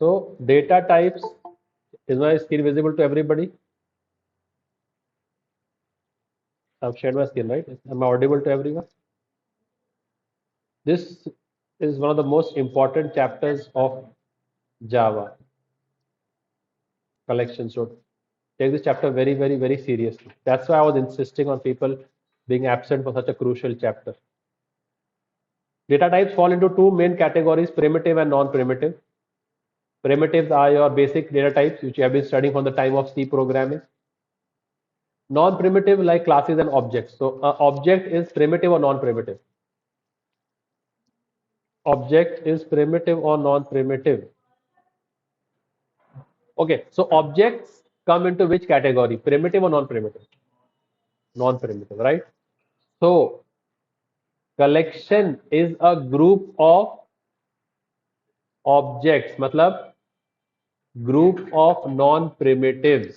So data types, is my screen visible to everybody? I've shared my screen, right? Am I audible to everyone? This is one of the most important chapters of Java collection. So take this chapter very, very, very seriously. That's why I was insisting on people being absent for such a crucial chapter. Data types fall into two main categories, primitive and non-primitive. Primitives are your basic data types, which you have been studying from the time of C programming. Non-primitive like classes and objects. So object is primitive or non-primitive? Object is primitive or non-primitive? Okay, so objects come into which category? Primitive or non-primitive? Non-primitive, right? So collection is a group of objects, मतलब group of non-primitives.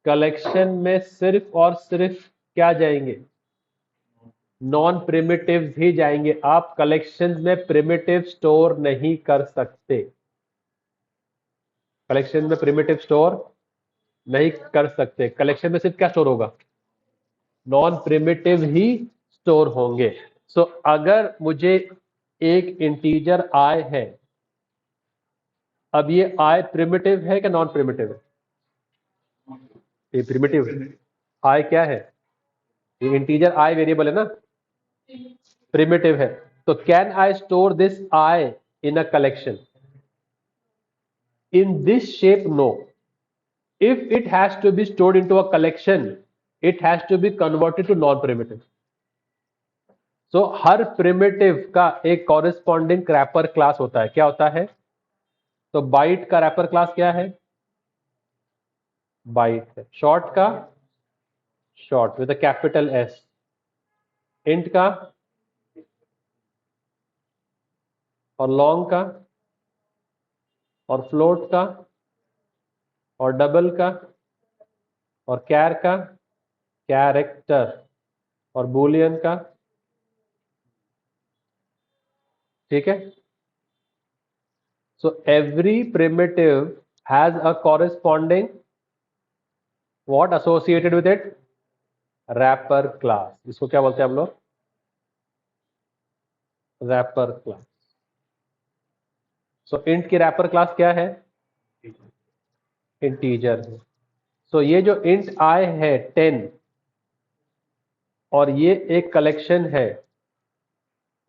Collection में सिर्फ और सिर्फ क्या जाएंगे? Non primitives ही जाएंगे. आप collections में प्रिमिटिव स्टोर नहीं कर सकते. कलेक्शन में प्रिमिटिव स्टोर नहीं कर सकते. कलेक्शन में सिर्फ क्या स्टोर होगा? नॉन प्रिमिटिव ही स्टोर होंगे. सो अगर मुझे एक इंटीजर आई है, अब ये आई प्रिमिटिव है कि नॉन प्रिमिटिव है? ये प्रिमिटिव. आई क्या है? ये इंटीजर आई वेरिएबल है ना, प्रिमिटिव है. तो can I store this I in a collection? In this shape, no. If it has to be stored into a collection, it has to be converted to non-primitive. So her primitive का एक corresponding wrapper class होता है. क्या होता है? तो byte का wrapper class क्या है? Byte है. Short का short with a capital S. Int का और long का और float का और double का और char का character और boolean का. ठीक है? So every primitive has a corresponding what associated with it? Wrapper class. इसको क्या बोलते हैं हम लोग? Wrapper class. So int की wrapper class क्या है? Integer. So ये जो int I है 10 और ये एक कलेक्शन है,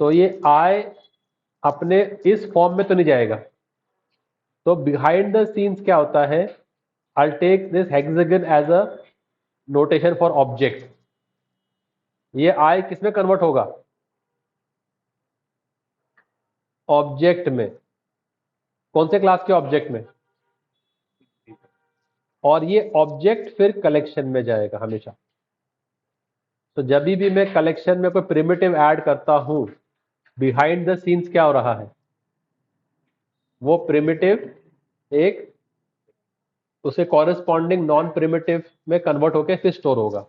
तो ये I अपने इस फॉर्म में तो नहीं जाएगा. तो बिहाइंड द सीन्स क्या होता है? I'll take this hexagon as a notation for object. ये I किसमें कन्वर्ट होगा? ऑब्जेक्ट में. कौन से क्लास के ऑब्जेक्ट में? और ये ऑब्जेक्ट फिर कलेक्शन में जाएगा हमेशा. तो जब भी मैं कलेक्शन में कोई प्रिमिटिव ऐड करता हूं, बिहाइंड द सीन्स क्या हो रहा है? वो प्रिमिटिव एक उसे कॉरेस्पॉन्डिंग नॉन प्रिमिटिव में कन्वर्ट होकर फिर स्टोर होगा.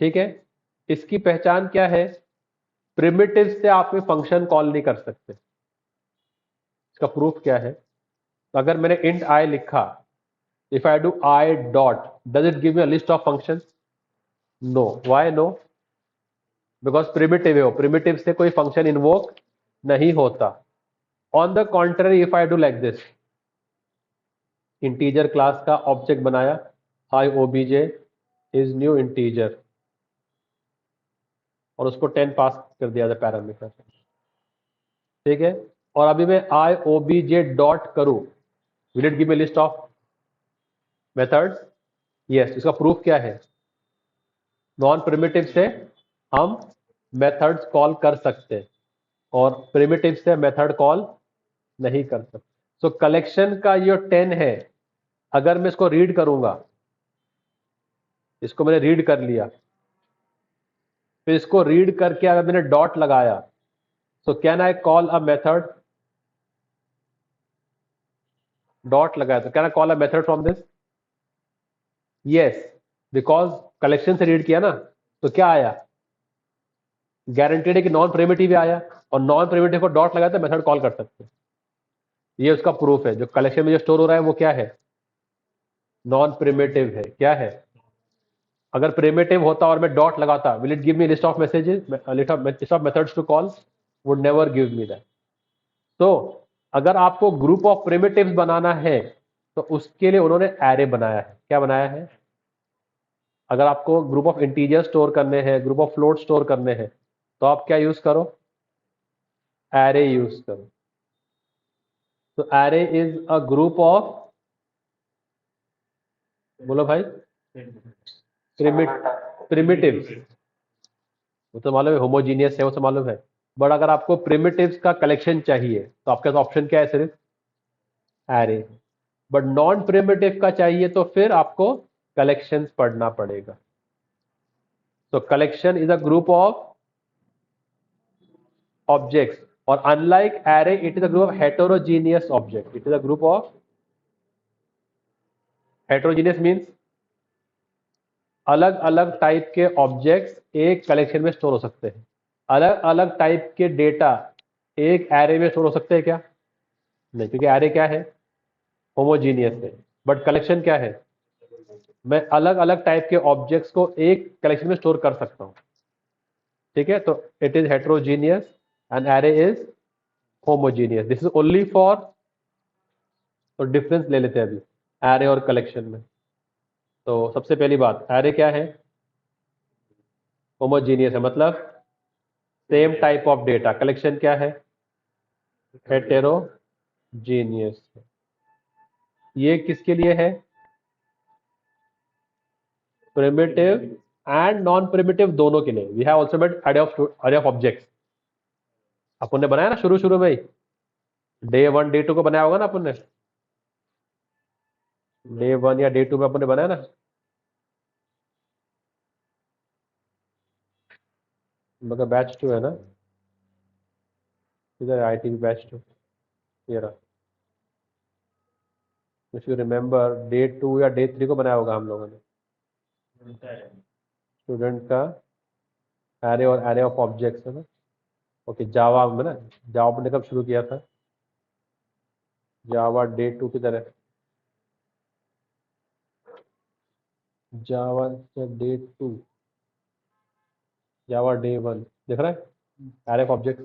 ठीक है? इसकी पहचान क्या है? प्रिमिटिव से आप कोई फंक्शन कॉल नहीं कर सकते. इसका प्रूफ क्या है? अगर मैंने इंट आई लिखा, if I do I dot, does it give me a list of functions? No. Why no? Because primitive है वो. प्रिमिटिव से कोई फंक्शन इन्वोक नहीं होता. On the contrary, if I do like this, integer class का object बनाया, I OBJ is new integer, और उसको 10 पास कर दिया था पैरामीटर. ठीक है? और अभी मैं आई ओबीजे डॉट करूं, will it give me list of methods? Yes. इसका प्रूफ क्या है? नॉन प्रिमिटिव से हम मेथड्स कॉल कर सकते हैं और प्रिमिटिव से मेथड कॉल नहीं कर सकते. सो कलेक्शन का ये 10 है, अगर मैं इसको रीड करूंगा, इसको मैंने रीड कर लिया, फिर इसको रीड करके अगर मैंने डॉट लगाया, so can I call a method? Dot लगाया तो can I call a method from this? Yes, because collection से रीड किया ना, तो क्या आया? गारंटेड है कि नॉन प्रिमिटिव आया, और नॉन प्रिमिटिव को डॉट लगाते मेथड कॉल कर सकते हैं। ये उसका प्रूफ है। जो कलेक्शन में जो स्टोर हो रहा है वो क्या है? नॉन प्रिमिटिव है। क्या है? अगर प्रिमिटिव होता और मैं डॉट लगाता, will it give me list of messages, list of methods to call? Would never give me that. तो अगर आपको ग्रुप ऑफ प्रिमिटिव्स बनाना है तो उसके लिए उन्होंने एरे बनाया है। क्या बनाया है? अगर आपको ग्रुप ऑफ इंटीजर स्टोर करने हैं, ग्रुप ऑफ फ्लोट स्टोर करने हैं, तो आप क्या यूज करो? एरे यूज करो। तो array is a group of, बोलो भाई, प्रिमिटिव्स। वो तो मालूम है, होमोजीनियस है, वो तो मालूम है। बट अगर आपको प्रिमिटिव्स का कलेक्शन चाहिए तो आपके पास ऑप्शन क्या है? सिर्फ एरे। बट नॉन प्रिमिटिव का चाहिए तो फिर आपको कलेक्शंस पढ़ना पड़ेगा। तो collection is a group of objects, और unlike array it is a group of heterogeneous object. It is a group of heterogeneous means अलग अलग टाइप के ऑब्जेक्ट्स एक कलेक्शन में स्टोर हो सकते हैं। अलग अलग टाइप के डेटा एक एरे में स्टोर हो सकते हैं क्या? नहीं, क्योंकि एरे क्या है? होमोजीनियस है। बट कलेक्शन क्या है? मैं अलग अलग टाइप के ऑब्जेक्ट्स को एक कलेक्शन में स्टोर कर सकता हूं। ठीक है, तो it is heterogeneous and array is homogeneous. This is only for, तो डिफरेंस ले लेते हैं अभी एरे और कलेक्शन में। तो सबसे पहली बात, एरे क्या है? होमोजीनियस है, मतलब same type of data. Collection क्या है? हेटेरोजीनियस। ये किसके लिए है? प्रिमिटिव एंड नॉन प्रिमिटिव दोनों के लिए। We have also made array of objects. अपन ने बनाया ना शुरू शुरू में ही, डे 1 डे 2 को बनाया होगा ना अपन ने। डे 1 या डे 2 में अपन ने बनाया ना। मगर बैच 2 है ना, इधर आई टी बैच 2, ये रहा। इफ यू रिमेंबर, डे 2 या डे 3 को बनाया होगा हम लोगों ने, स्टूडेंट का एरे और एरे ऑफ ऑब्जेक्ट्स है ना। ओके, जावा में ना, जावा ने कब शुरू किया था? जावा डे 2 की तरह, जावा डे 2, जावा डे 1, देख रहा है एरे ऑफ ऑब्जेक्ट।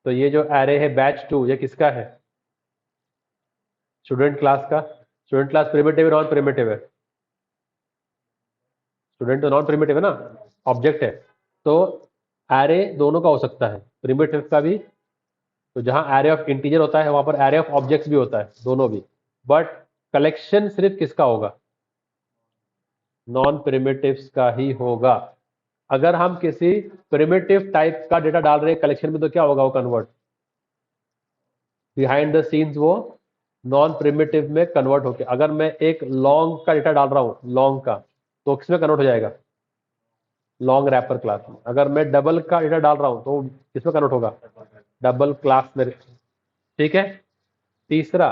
तो ये जो एरे है बैच 2, ये किसका है? स्टूडेंट क्लास का। स्टूडेंट क्लास प्रिमिटिव है नॉन प्रिमिटिव है? स्टूडेंट तो नॉन प्रिमिटिव है ना, ऑब्जेक्ट है। तो एरे दोनों का हो सकता है, प्रिमिटिव का भी। तो जहां एरे ऑफ इंटीजर होता है वहां पर एरे ऑफ ऑब्जेक्ट्स भी होता है, दोनों भी। बट कलेक्शन सिर्फ किसका होगा? नॉन प्रिमिटिव्स का ही होगा। अगर हम किसी प्रिमिटिव टाइप का डेटा डाल रहे हैं कलेक्शन में तो क्या होगा? वो कन्वर्ट बिहाइंड द सीन्स, वो नॉन प्रिमिटिव में कन्वर्ट होके, अगर मैं एक लॉन्ग का डेटा डाल रहा हूं, लॉन्ग का, तो किसमें कन्वर्ट हो जाएगा? लॉन्ग रैपर क्लास में। अगर मैं डबल का डेटा डाल रहा हूं तो किसमें कन्वर्ट होगा? डबल क्लास में। ठीक है। तीसरा,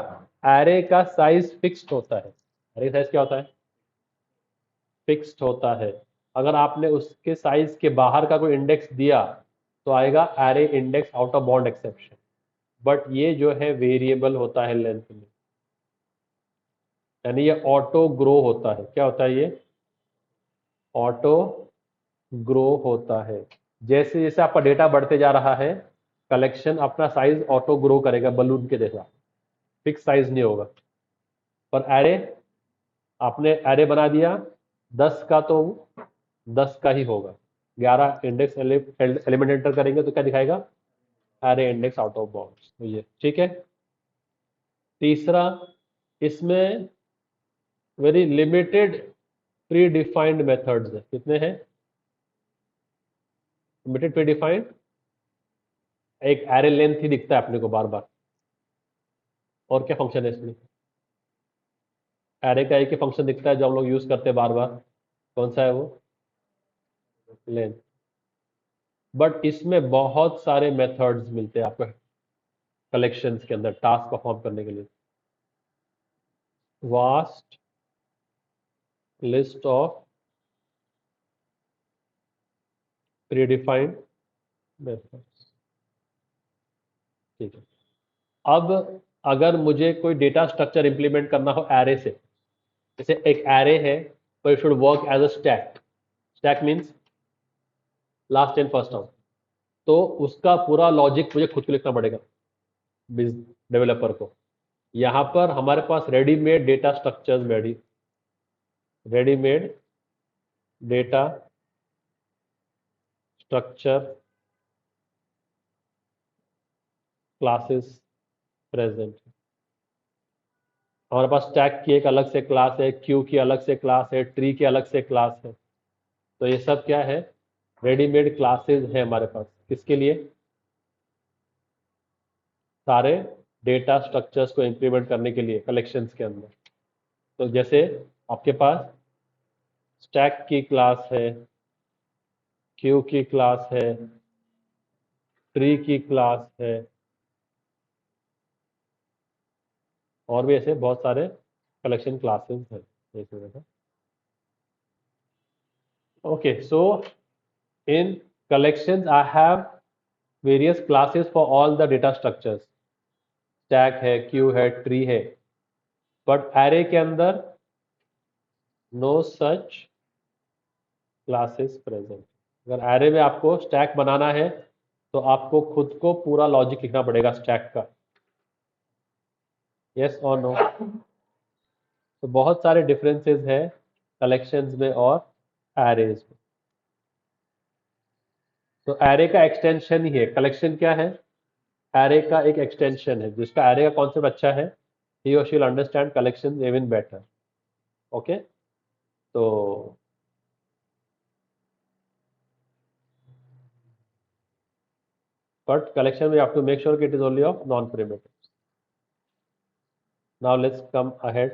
एरे का साइज फिक्स्ड होता है। एरे साइज क्या होता है? फिक्स्ड होता है। अगर आपने उसके साइज के बाहर का कोई इंडेक्स दिया तो आएगा array index out of bound exception. But ये जो है वेरिएबल होता है लेंथ में, यानी ये ऑटो ग्रो होता है। क्या होता है ये? ऑटो ग्रो होता है। जैसे जैसे आपका डेटा बढ़ते जा रहा है, कलेक्शन अपना साइज ऑटो ग्रो करेगा, बलून के जैसा। फिक्स साइज नहीं होगा। पर एरे, आपने एरे बना दिया 10 का, तो 10 का ही होगा। 11 इंडेक्स एलिमेंट एंटर करेंगे तो क्या दिखाएगा? Array index out of bounds. तो ये ठीक है। तीसरा, इसमें very limited pre defined methods है। कितने हैं? Limited pre defined. एक एरे लेंथ ही दिखता है अपने को बार बार। और क्या फंक्शन है इसमें? एरे का एक ही फंक्शन दिखता है जो हम लोग यूज करते हैं बार बार। कौन सा है वो? लेंथ। बट इसमें बहुत सारे मेथड्स मिलते हैं आपको कलेक्शंस के अंदर टास्क परफॉर्म करने के लिए। Vast list of predefined methods. ठीक है। अब अगर मुझे कोई डेटा स्ट्रक्चर इंप्लीमेंट करना हो एरे से, जैसे एक एरे है तो it should work as a stack. Stack means last in first out. तो उसका पूरा लॉजिक मुझे खुद को लिखना पड़ेगा डेवलपर को। यहां पर हमारे पास readymade data structures, readymade data structure classes present. हमारे पास स्टैक की एक अलग से क्लास है, क्यू की अलग से क्लास है, ट्री की अलग से क्लास है। तो ये सब क्या है, रेडीमेड क्लासेस है हमारे पास। किसके लिए? सारे डेटा स्ट्रक्चर्स को इंप्लीमेंट करने के लिए कलेक्शंस के अंदर। तो जैसे आपके पास स्टैक की क्लास है, क्यू की क्लास है, ट्री की क्लास है, और भी ऐसे बहुत सारे कलेक्शन क्लासेस हैं। Okay, so in collections I have various classes for all the data structures। Stack है, क्यू है, ट्री है। बट एरे के अंदर नो सच क्लासेस प्रेजेंट। अगर एरे में आपको स्टैक बनाना है तो आपको खुद को पूरा लॉजिक लिखना पड़ेगा स्टैक का। यस और नो? तो बहुत सारे डिफरेंसेस हैं कलेक्शंस में और एरेज में। तो एरे का एक्सटेंशन ही है कलेक्शन। क्या है? एरे का एक एक्सटेंशन है। जिसका एरे का कॉन्सेप्ट अच्छा है, ही और she will understand collection even better. Okay, तो but collection we have to make sure that it is only of non-primitive। now let's come ahead।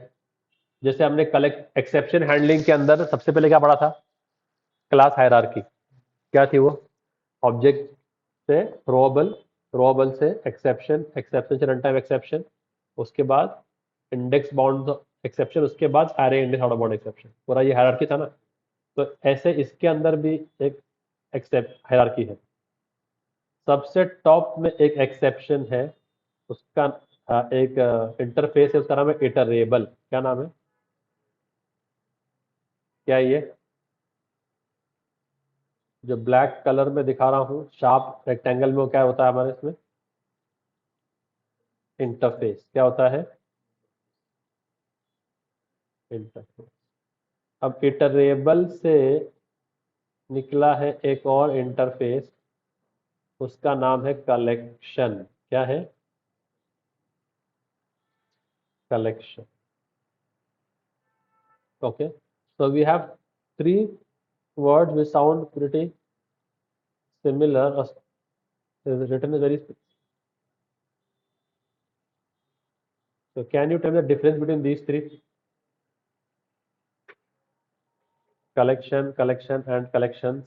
जैसे हमने कलेक्ट एक्सेप्शन हैंडलिंग के अंदर सबसे पहले क्या पढ़ा था? Class hierarchy. क्या थी वो? ऑब्जेक्ट से थ्रोएबल, थ्रोएबल से एक्सेप्शन, एक्सेप्शन से रन टाइम एक्सेप्शन, उसके बाद इंडेक्स बाउंड एक्सेप्शन, उसके बाद array index out of bound exception. पूरा ये हायरार्की था ना। तो ऐसे इसके अंदर भी एक एक्सेप्ट हायरार्की है। सबसे टॉप में एक एक्सेप्शन है, उसका एक इंटरफेस है, उसका नाम है इटरेबल। क्या नाम है? क्या ये जो ब्लैक कलर में दिखा रहा हूँ शार्प रेक्टेंगल में, वो क्या होता है हमारे इसमें? इंटरफेस। क्या होता है? इंटरफेस। अब इटरेबल से निकला है एक और इंटरफेस, उसका नाम है कलेक्शन। क्या है? Collection. Okay, so we have three words which sound pretty similar, is written is very, so can you tell me the difference between these three? Collection, collection and collections।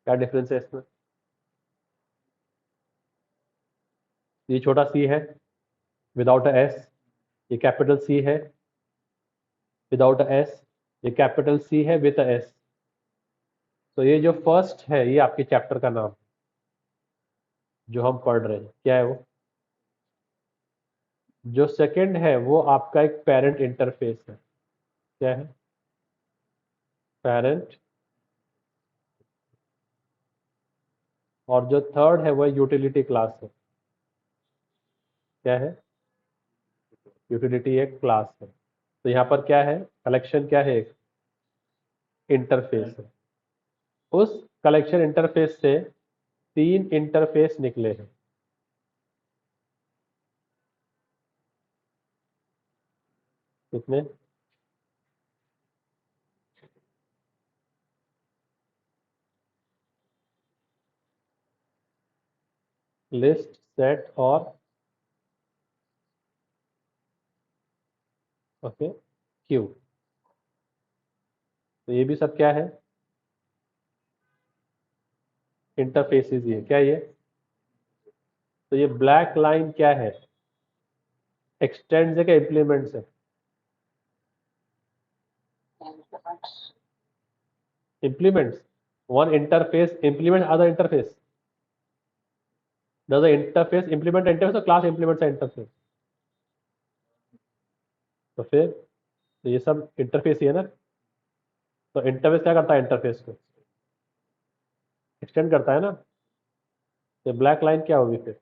क्या difference है इसमें? ये छोटा सी है without a S, ये capital C है without a S, ये capital C है विद अ एस। तो ये जो फर्स्ट है ये आपके चैप्टर का नाम जो हम पढ़ रहे हैं, क्या है वो? जो सेकंड है वो आपका एक पेरेंट इंटरफेस है। क्या है? पेरेंट। और जो थर्ड है वो यूटिलिटी क्लास है। क्या है? यूटिलिटी एक क्लास है। तो यहाँ पर क्या है? कलेक्शन क्या है? एक इंटरफेस है। उस कलेक्शन इंटरफेस से तीन इंटरफेस निकले हैं। कितने? लिस्ट, सेट और ओके क्यू। तो ये भी सब क्या है? इंटरफेसेस ही है। क्या ये? तो ये ब्लैक लाइन क्या है? एक्सटेंड है क्या इम्प्लीमेंट्स है? implements. One interface implements other interface. Does the interface implement interface or class implements the interface? तो फिर तो ये सब इंटरफेस ही है ना. तो इंटरफेस क्या करता है? इंटरफेस को एक्सटेंड करता है ना. तो ब्लैक लाइन क्या होगी फिर?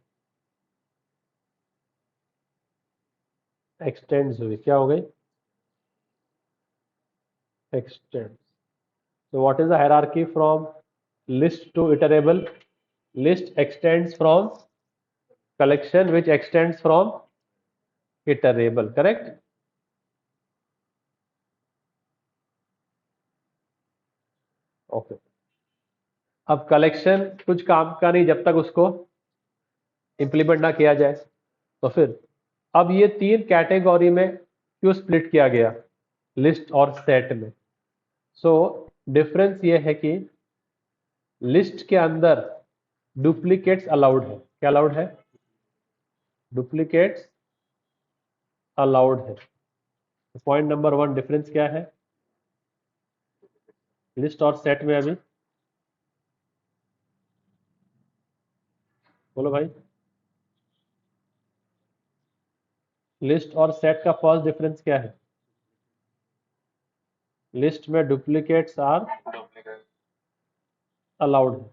एक्सटेंड्स हुई. क्या हो गई? Extend. So what is the hierarchy from list to iterable? List extends from collection, which extends from iterable. Correct? Okay. अब कलेक्शन कुछ काम का नहीं जब तक उसको इंप्लीमेंट ना किया जाए. तो फिर अब ये तीन कैटेगरी में क्यों स्प्लिट किया गया लिस्ट और सेट में? सो डिफरेंस ये है कि लिस्ट के अंदर डुप्लीकेट्स अलाउड है. क्या अलाउड है? डुप्लीकेट्स अलाउड है. पॉइंट नंबर 1 डिफरेंस क्या है लिस्ट और सेट में? अभी बोलो भाई. लिस्ट और सेट का फर्स्ट डिफरेंस क्या है? लिस्ट में डुप्लीकेट्स आर अलाउड है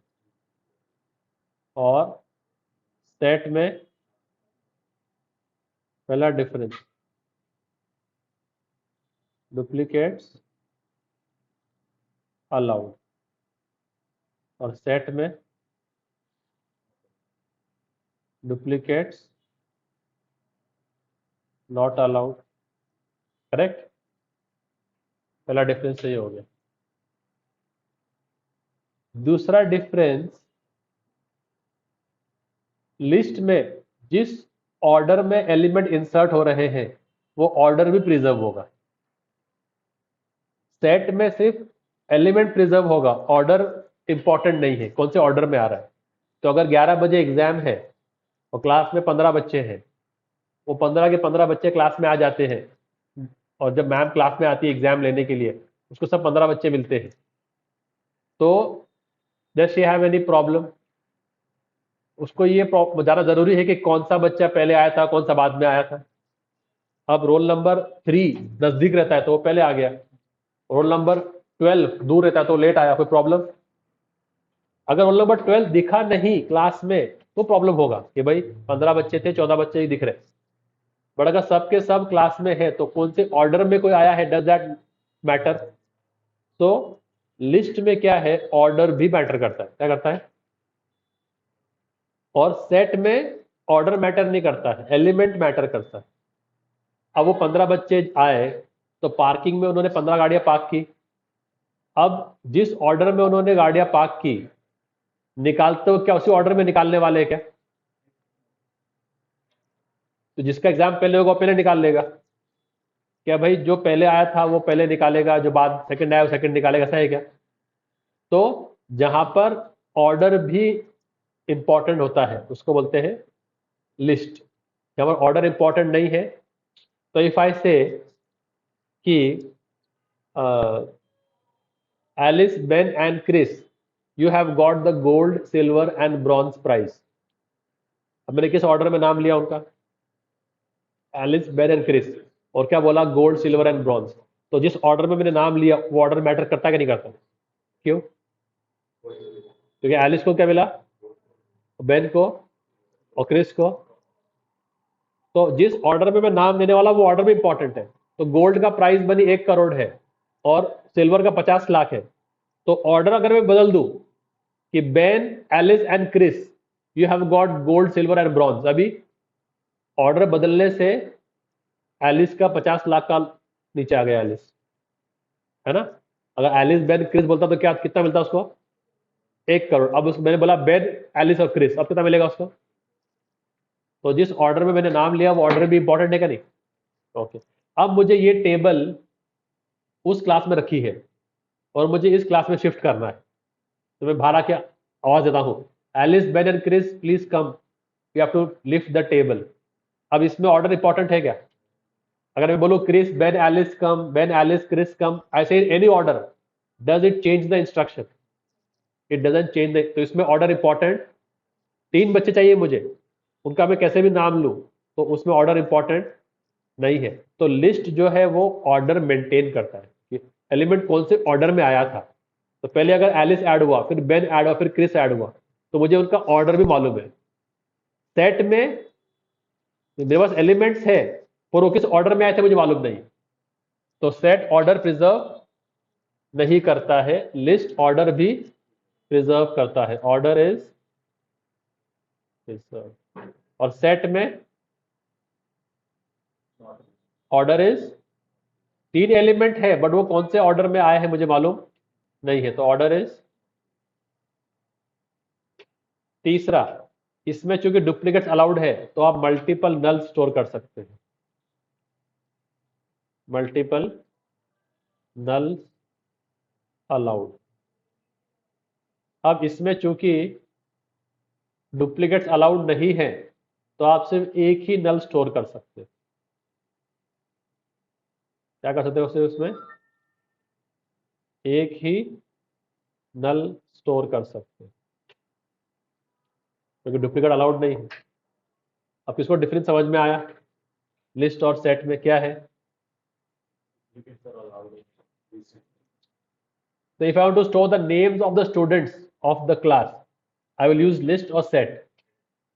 और सेट में पहला डिफरेंस डुप्लीकेट्स अलाउड और सेट में डुप्लीकेट्स नॉट अलाउड. करेक्ट? पहला डिफरेंस सही हो गया. दूसरा डिफरेंस लिस्ट में जिस ऑर्डर में एलिमेंट इंसर्ट हो रहे हैं वो ऑर्डर भी प्रिजर्व होगा. सेट में सिर्फ एलिमेंट प्रिजर्व होगा, ऑर्डर इंपॉर्टेंट नहीं है कौन से ऑर्डर में आ रहा है. तो अगर 11 बजे एग्जाम है और क्लास में 15 बच्चे हैं, वो 15 के 15 बच्चे क्लास में आ जाते हैं और जब मैम क्लास में आती है एग्जाम लेने के लिए उसको सब 15 बच्चे मिलते हैं. तो does she have any problem? उसको ये ज़्यादा जरूरी है कि कौन सा बच्चा पहले आया था कौन सा बाद में आया था. अब रोल नंबर 3 नजदीक रहता है तो वो पहले आ गया, रोल नंबर 12 दूर रहता है तो लेट आया. कोई प्रॉब्लम? अगर रोल नंबर 12 दिखा नहीं क्लास में तो प्रॉब्लम होगा कि भाई 15 बच्चे थे 14 बच्चे ही दिख रहे. बट अगर सबके सब क्लास में है तो कौन से ऑर्डर में कोई आया है, डज दैट मैटर? तो लिस्ट में क्या है, ऑर्डर भी मैटर करता है. क्या करता है? और सेट में ऑर्डर मैटर नहीं करता है, एलिमेंट मैटर करता है. अब वो 15 बच्चे आए तो पार्किंग में उन्होंने 15 गाड़ियां पार्क की. अब जिस ऑर्डर में उन्होंने गाड़ियां पार्क की निकालते हो क्या उसी ऑर्डर में निकालने वाले हैं क्या? तो जिसका एग्जाम पहले होगा वो पहले निकाल लेगा. क्या भाई जो पहले आया था वो पहले निकालेगा, जो बाद सेकंड आया वो सेकंड निकालेगा, ऐसा है क्या? तो जहां पर ऑर्डर भी इंपॉर्टेंट होता है उसको बोलते हैं लिस्ट. जहां पर ऑर्डर इंपॉर्टेंट नहीं है तो इफ आई से कि Alice, Ben and Chris you have got the gold, silver and bronze prize. अब मैंने किस ऑर्डर में नाम लिया उनका? Alice, Ben and Chris. और क्या बोला? Gold, silver and bronze. तो जिस ऑर्डर में मैंने नाम लिया वो ऑर्डर मैटर करता है कि नहीं करता? क्यों? क्योंकि एलिस को क्या मिला? बेन को और क्रिस को. तो जिस ऑर्डर में मैं नाम देने वाला वो ऑर्डर भी इंपॉर्टेंट है. तो गोल्ड का प्राइस बनी 1 करोड़ है और सिल्वर का 50 लाख है. तो ऑर्डर अगर मैं बदल दूं कि Ben, Alice and Chris you have got gold, silver and bronze, अभी ऑर्डर बदलने से एलिस का 50 लाख का नीचे आ गया एलिस, है ना. अगर एलिस, बेन, क्रिस बोलता तो क्या कितना मिलता उसको? 1 करोड़. अब मैंने बोला बेन, एलिस और क्रिस, अब कितना मिलेगा उसको? तो जिस ऑर्डर में मैंने नाम लिया वो ऑर्डर भी इंपॉर्टेंट है क्या? नहीं. ओके. अब मुझे ये टेबल उस क्लास में रखी है और मुझे इस क्लास में शिफ्ट करना है. तो मैं बाहर आके आवाज देता हूँ, Alice, Ben and Chris please come, you have to lift the table. अब इसमें ऑर्डर इंपॉर्टेंट है क्या? अगर मैं बोलूँ Chris, Ben, Alice come, Ben, Alice, Chris come, ऐसे any order does it change the instruction? It doesn't change the. तो इसमें ऑर्डर इंपॉर्टेंट, 3 बच्चे चाहिए मुझे, उनका मैं कैसे भी नाम लूं, तो उसमें ऑर्डर इंपॉर्टेंट नहीं है। तो लिस्ट जो है वो ऑर्डर मेंटेन करता है कि एलिमेंट कौन से ऑर्डर में आया था। तो पहले अगर एलिस ऐड हुआ, फिर बेन ऐड हुआ, फिर क्रिस ऐड हुआ, तो मुझे उनका ऑर्डर भी मालूम है। सेट में मेरे पास एलिमेंट्स है, पर वो किस ऑर्डर में आए थे मुझे मालूम नहीं, तो सेट ऑर्डर प्रिजर्व नहीं करता है, लिस्ट ऑर्डर भी प्रिजर्व करता है। Order is preserve. और सेट में ऑर्डर इज 3 एलिमेंट है, बट वो कौन से ऑर्डर में आए हैं मुझे मालूम नहीं है, तो ऑर्डर इज। तीसरा, इसमें चूंकि डुप्लीकेट्स अलाउड है, तो आप मल्टीपल नल स्टोर कर सकते हैं। मल्टीपल नल अलाउड। अब इसमें चूंकि डुप्लीकेट्स अलाउड नहीं है, तो आप सिर्फ एक ही नल स्टोर कर सकते हैं। क्या कर सकते हो उसमें? एक ही नल स्टोर कर सकते हैं, क्योंकि डुप्लीकेट अलाउड नहीं है। अब किसको डिफरेंस समझ में आया लिस्ट और सेट में क्या है? So if I want to store the names of the students of the class, I will use list or set.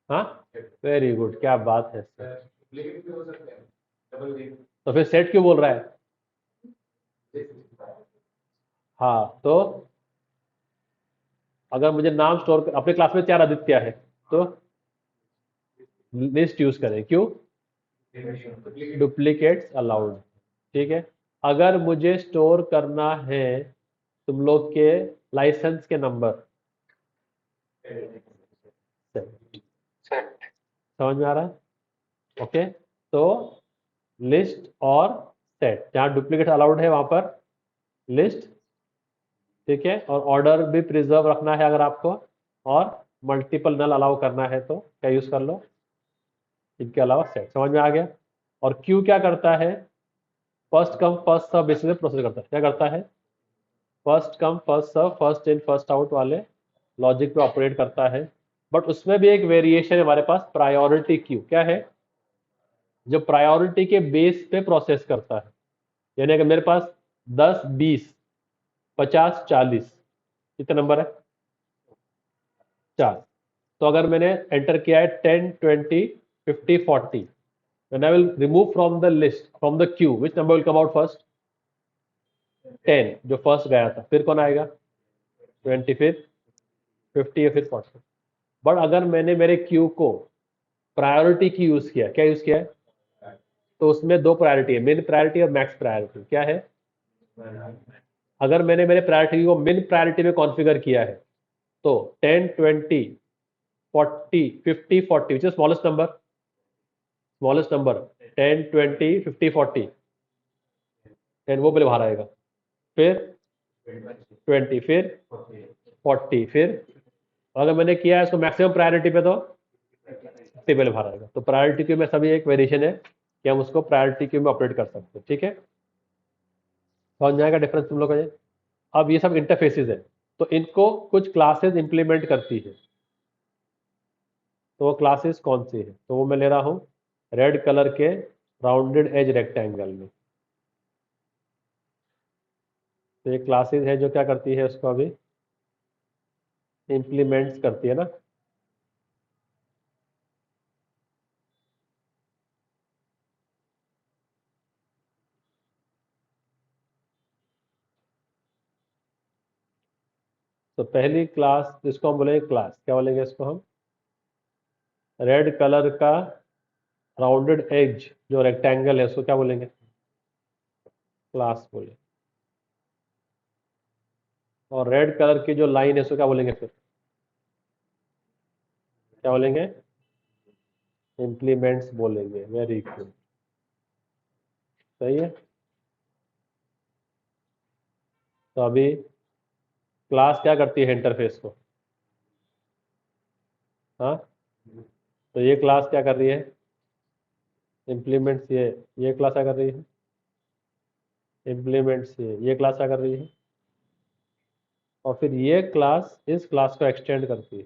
हाँ, वेरी गुड, क्या बात है। तो फिर सेट क्यों बोल रहा है? हाँ, तो अगर मुझे नाम स्टोर, अपने क्लास में 4 आदित्य है, तो लिस्ट यूज करें। क्यों? Duplicates allowed. ठीक है। अगर मुझे स्टोर करना है तुम लोग के लाइसेंस के नंबर, समझ में आ रहा है? ओके, तो लिस्ट और सेट, जहां डुप्लीकेट अलाउड है वहां पर लिस्ट, ठीक है। और ऑर्डर भी प्रिजर्व रखना है अगर आपको, और मल्टीपल नल अलाउ करना है तो क्या यूज कर लो, इनके अलावा सेट। समझ में आ गया? और क्यू क्या करता है? First come first serve basis पे प्रोसेस करता है। क्या करता है? First come first serve, first in first out वाले लॉजिक पे ऑपरेट करता है। बट उसमें भी एक वेरिएशन है हमारे पास, प्रायोरिटी क्यू। क्या है? जो प्रायोरिटी के बेस पे प्रोसेस करता है। यानी अगर मेरे पास 10, 20, 50, 40 कितने नंबर है? 4। तो अगर मैंने एंटर किया है 10, 20, 50, 40, then I will remove from the list, from the queue, which number will come out first? 10, जो फर्स्ट गया था। फिर कौन आएगा? 20, फिर 50 या फिर 40। बट अगर मैंने मेरे क्यू को प्रायोरिटी की यूज किया, क्या यूज किया है? तो उसमें 2 प्रायोरिटी है, मिन प्रायोरिटी और मैक्स प्रायोरिटी। क्या है? अगर मैंने मेरे प्रायोरिटी को मिन प्रायोरिटी में कॉन्फ़िगर किया है, तो 10, 20, 40, 50, 40 which is smallest number, 10, 20, 50, 40, and वो पहले बाहर आएगा, फिर 20, फिर 40, फिर अगर मैंने किया है इसको मैक्सिमम प्रायोरिटी पे, तो 50 पहले बाहर आएगा। तो प्रायोरिटी क्यू में सभी एक वेरिएशन है कि हम उसको प्रायोरिटी क्यू में ऑपरेट कर सकते हैं। ठीक है, समझ में आएगा डिफरेंस तुम लोग का ये? अब ये सब इंटरफेसेस है, तो इनको कुछ क्लासेस इंप्लीमेंट करती है। तो वो क्लासेस कौन सी है? तो वो मैं ले रहा हूं रेड कलर के राउंडेड एज रेक्टेंगल में। तो ये क्लासेस है जो क्या करती है, उसको अभी इंप्लीमेंट्स करती है ना। तो पहली क्लास जिसको हम बोलेंगे क्लास, क्या बोलेंगे इसको हम? रेड कलर का राउंडेड एज जो रेक्टेंगल है उसको क्या बोलेंगे? क्लास बोले। और रेड कलर की जो लाइन है उसको क्या बोलेंगे फिर? क्या बोलेंगे? इंप्लीमेंट्स बोलेंगे। वेरी गुड, सही है। तो अभी क्लास क्या करती है इंटरफेस को? हाँ, तो ये क्लास क्या कर रही है? इंप्लीमेंट्स, ये क्लास क्या कर रही है? इंप्लीमेंट्स, ये क्लास क्या कर रही है? और फिर ये क्लास इस क्लास को एक्सटेंड करती है,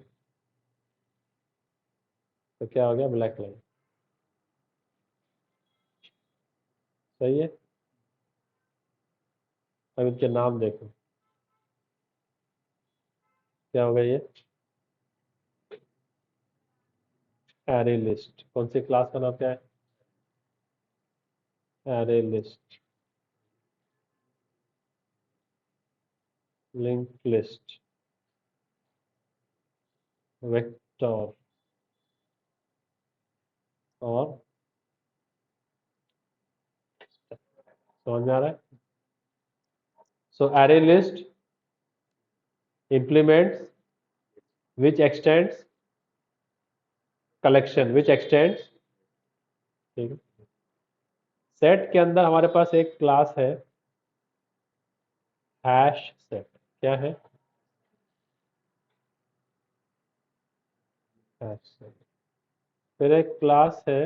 तो क्या हो गया, ब्लैक लाइन। सही है। अब इनके नाम देखो, क्या होगा ये, एरे लिस्ट। कौन सी क्लास का नाम क्या है, array list, link list, vector और, समझ में आ रहा है। So array list implements which extends collection which extends, ठीक है। सेट के अंदर हमारे पास एक क्लास है हैश सेट। क्या है, हैश सेट। फिर एक क्लास है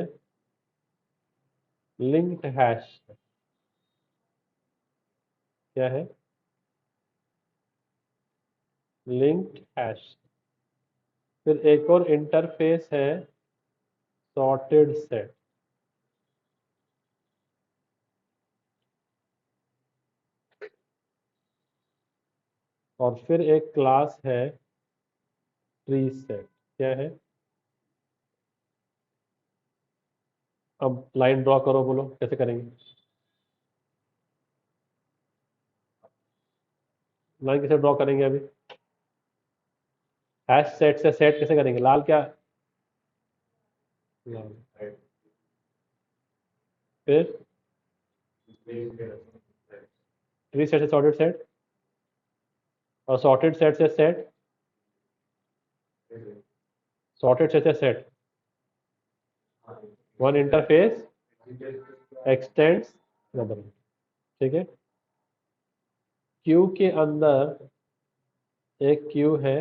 लिंक्ड हैश। क्या है, लिंक्ड हैश। फिर एक और इंटरफेस है सॉर्टेड सेट। और फिर एक क्लास है ट्री सेट। क्या है, अब लाइन ड्रॉ करो, बोलो कैसे करेंगे, लाइन कैसे ड्रॉ करेंगे अभी, हैश सेट से सेट कैसे करेंगे, लाल क्या, लाल। फिर ट्री सेट से सॉर्टेड सेट, और सॉर्टेड सेट से सेट, सॉर्टेड सेट से set, one interface x tends number. ठीक है। क्यू के अंदर एक क्यू है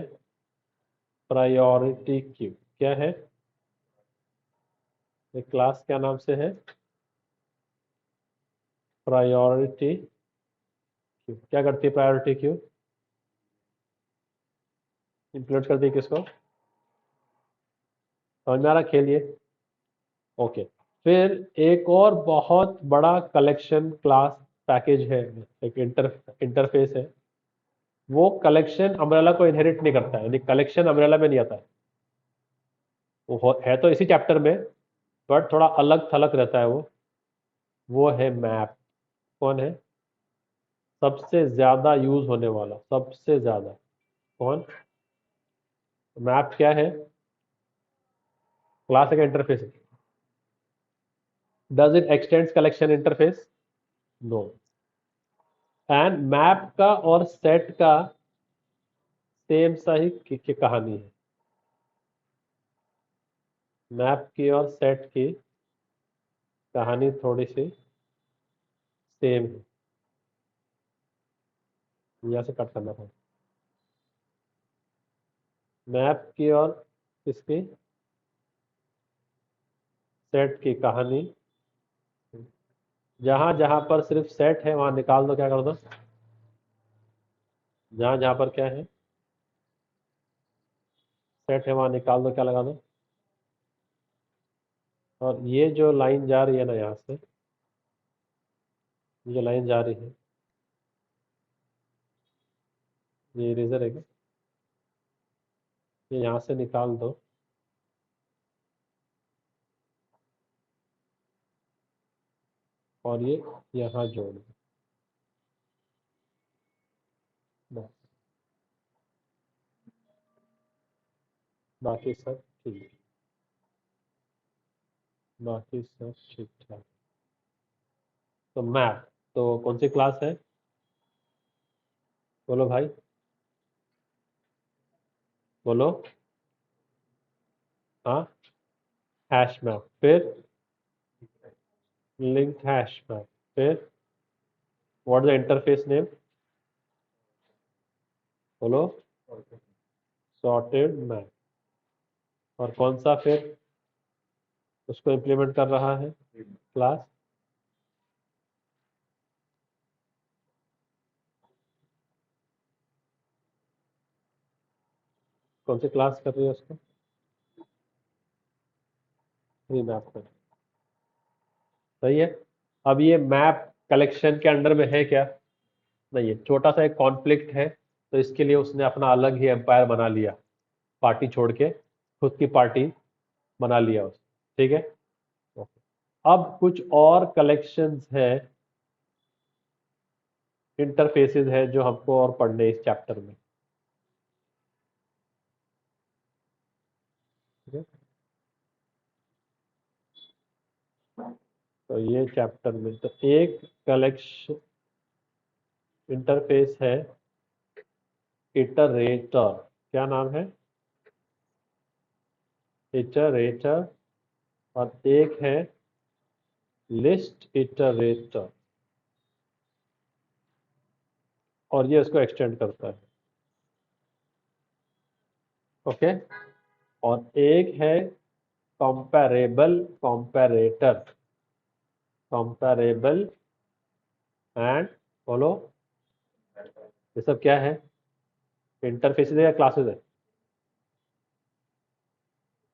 प्रायोरिटी क्यू। क्या है, एक क्लास क्या नाम से है, प्रायोरिटी क्यू। क्या करती है प्रायोरिटी क्यू, इंप्लीमेंट करती है किसको, समझ में आ रहा खेल ये। ओके। फिर एक और बहुत बड़ा कलेक्शन क्लास पैकेज है, एक इंटरफेस है, वो कलेक्शन अम्ब्रेला को इनहेरिट नहीं करता है, यानी कलेक्शन अम्ब्रेला में नहीं आता है। है तो इसी चैप्टर में, बट थोड़ा अलग थलग रहता है वो है मैप। कौन है, सबसे ज्यादा यूज होने वाला, सबसे ज्यादा। कौन, मैप क्या है, क्लास का इंटरफेस है। Does it extends collection interface, no. And map का और सेट का सेम सा ही की कहानी है। मैप की और सेट की कहानी थोड़ी सी सेम है। यहाँ से कट करना था, मैप की और इसकी सेट की कहानी, जहां जहां पर सिर्फ सेट है वहां निकाल दो, क्या कर दो, जहां जहां पर क्या है, सेट है वहां निकाल दो, क्या लगा दो। और ये जो लाइन जा रही है ना यहाँ से, ये जो लाइन जा रही है, ये इरेजर है क्या, ये यहाँ से निकाल दो, और ये यहाँ जोड़ दो, बस। बाकी सब ठीक, बाकी सब ठीक ठाक। तो मैप, तो कौन सी क्लास है, बोलो भाई, बोलो। हाँ, हैश मैप। फिर लिंक हैश मैप। फिर व्हाट द इंटरफेस नेम, बोलो, सॉर्टेड मैप। और कौन सा फिर उसको इम्प्लीमेंट कर रहा है, क्लास, कौन सी क्लास कर रही है उसको? फ्री मैप कर, सही है। अब ये मैप कलेक्शन के अंडर में है क्या? नहीं है, छोटा सा एक कॉन्फ्लिक्ट है, तो इसके लिए उसने अपना अलग ही एम्पायर बना लिया, पार्टी छोड़ के खुद की पार्टी बना लिया उस, ठीक है। ओके। अब कुछ और कलेक्शंस है, इंटरफेसेस है जो हमको और पढ़ने इस चैप्टर में, ठीक है। तो ये चैप्टर में तो एक कलेक्शन इंटरफेस है इटरेटर, क्या नाम है? इटरेटर। और एक है लिस्ट इटरेटर, और ये इसको एक्सटेंड करता है, ओके। और एक है कंपैरेबल कंपैरेटर, कंपैरेबल एंड, बोलो, ये सब क्या है? इंटरफेसेस है या क्लासेस है?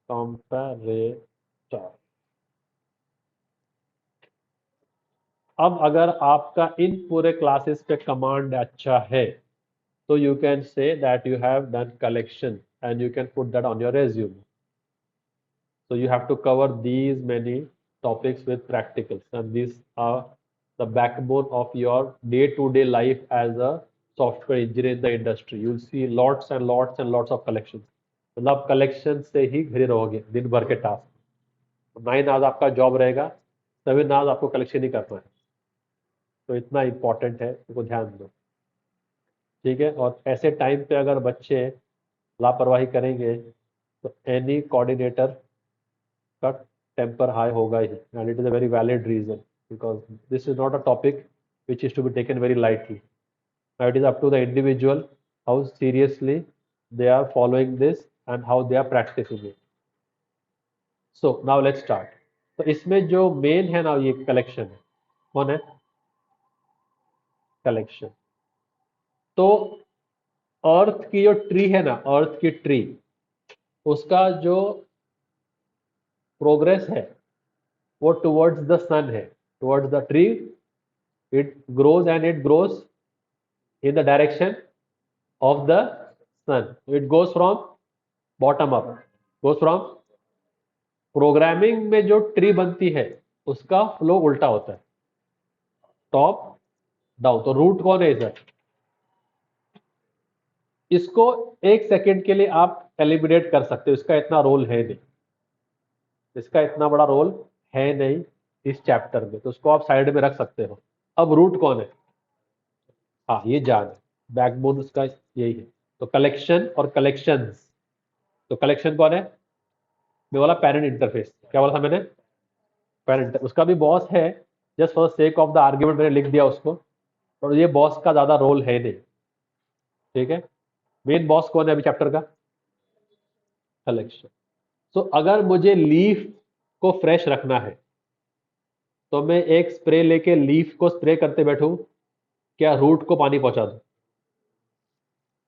कंपैरेटर। अब अगर आपका इन पूरे क्लासेस पे कमांड अच्छा है, तो you can say that you have done collection and you can put that on your resume. So you have to cover these many topics with practicals, and these are the backbone of your day-to-day life as a software engineer in the industry. You'll see lots and lots and lots of collections. मतलब collection से ही घिरे रहोगे दिन भर के task, 9 hours आपका job रहेगा, 7 hours आपको कलेक्शन ही करना है। तो इतना इंपॉर्टेंट है, इसको ध्यान दो, ठीक है। और ऐसे टाइम पे अगर बच्चे लापरवाही करेंगे तो एनी कोऑर्डिनेटर का टेम्पर हाई होगा ही, and it is a very valid reason, because this is not a topic which is to be taken very lightly. Now it is up to the individual how seriously they are following this and how they are practicing it. So now let's start. तो इसमें जो main है ना, ये collection है। कौन है? Collection. तो अर्थ की जो ट्री है ना, अर्थ की ट्री, उसका जो प्रोग्रेस है वो टुवर्ड्स द सन है, towards the tree. It grows and it grows in the direction of the sun. It goes from bottom up, goes from, programming में जो ट्री बनती है उसका फ्लो उल्टा होता है, टॉप डाउन। तो रूट कौन है इधर? इसको एक सेकेंड के लिए आप एलिमिनेट कर सकते हो, इसका इतना रोल है नहीं, इसका इतना बड़ा रोल है नहीं इस चैप्टर में, तो उसको आप साइड में रख सकते हो। अब रूट कौन है? हाँ, ये जान है, बैकबोन उसका यही है। तो कलेक्शन और कलेक्शंस, तो कलेक्शन कौन है? मैं बोला पेरेंट इंटरफेस, क्या बोला था मैंने? पेरेंट, उसका भी बॉस है, just for sake of the argument मैंने लिख दिया उसको, और ये बॉस का ज्यादा रोल है नहीं, ठीक है। मेन बॉस कौन है अभी चैप्टर का? कलेक्शन। तो अगर मुझे लीफ को फ्रेश रखना है तो मैं एक स्प्रे लेके लीफ को स्प्रे करते बैठूं, क्या रूट को पानी पहुंचा दूं?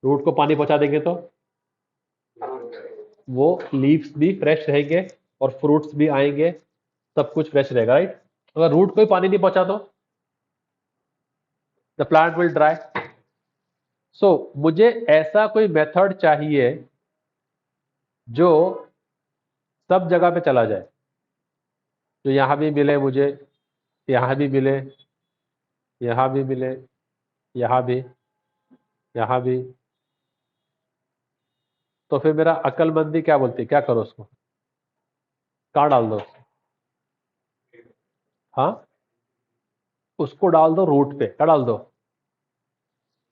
रूट को पानी पहुंचा देंगे तो वो लीव्स भी फ्रेश रहेंगे और फ्रूट्स भी आएंगे, सब कुछ फ्रेश रहेगा, राइट। अगर रूट को ही पानी नहीं पहुंचा तो द प्लांट विल ड्राई। सो मुझे ऐसा कोई मेथड चाहिए जो सब जगह पे चला जाए, जो यहां भी मिले मुझे, यहां भी मिले, यहां भी मिले, यहां भी, यहां भी। तो फिर मेरा अक्लमंदी क्या बोलती है, क्या करो उसको? कहाँ डाल दो उसको? हाँ, उसको डाल दो रूट पे, क्या डाल दो?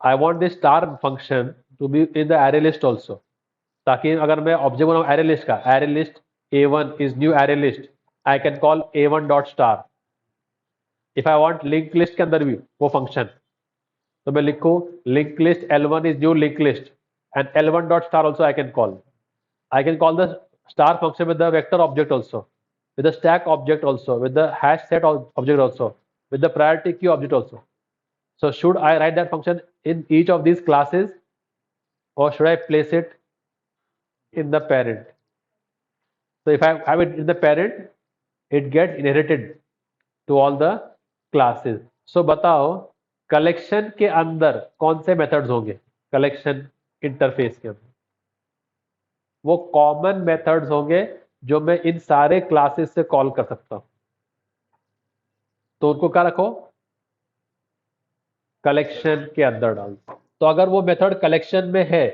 I want this star function to be in the array list also, ताकि अगर मैं ऑब्जेक्ट बनाऊं एरे लिस्ट का, array list A1 is new array list, I can call A1 dot star. If I want link list के अंदर भी वो फंक्शन, तो मैं लिखूं link list L1 is new link list and L1 dot star also I can call. I can call the star function with the vector object also, with the stack object also, with the hash set object also, with the priority queue object also. So should I write that function in each of these classes, or should I place it in the parent. So if I have it in the parent, it gets inherited to all the classes. So बताओ collection के अंदर कौन से methods होंगे? Collection interface के अंदर वो common methods होंगे जो मैं इन सारे क्लासेस से कॉल कर सकता हूं, तो उनको क्या रखो? कलेक्शन के अंदर डाल। तो अगर वो मेथड कलेक्शन में है,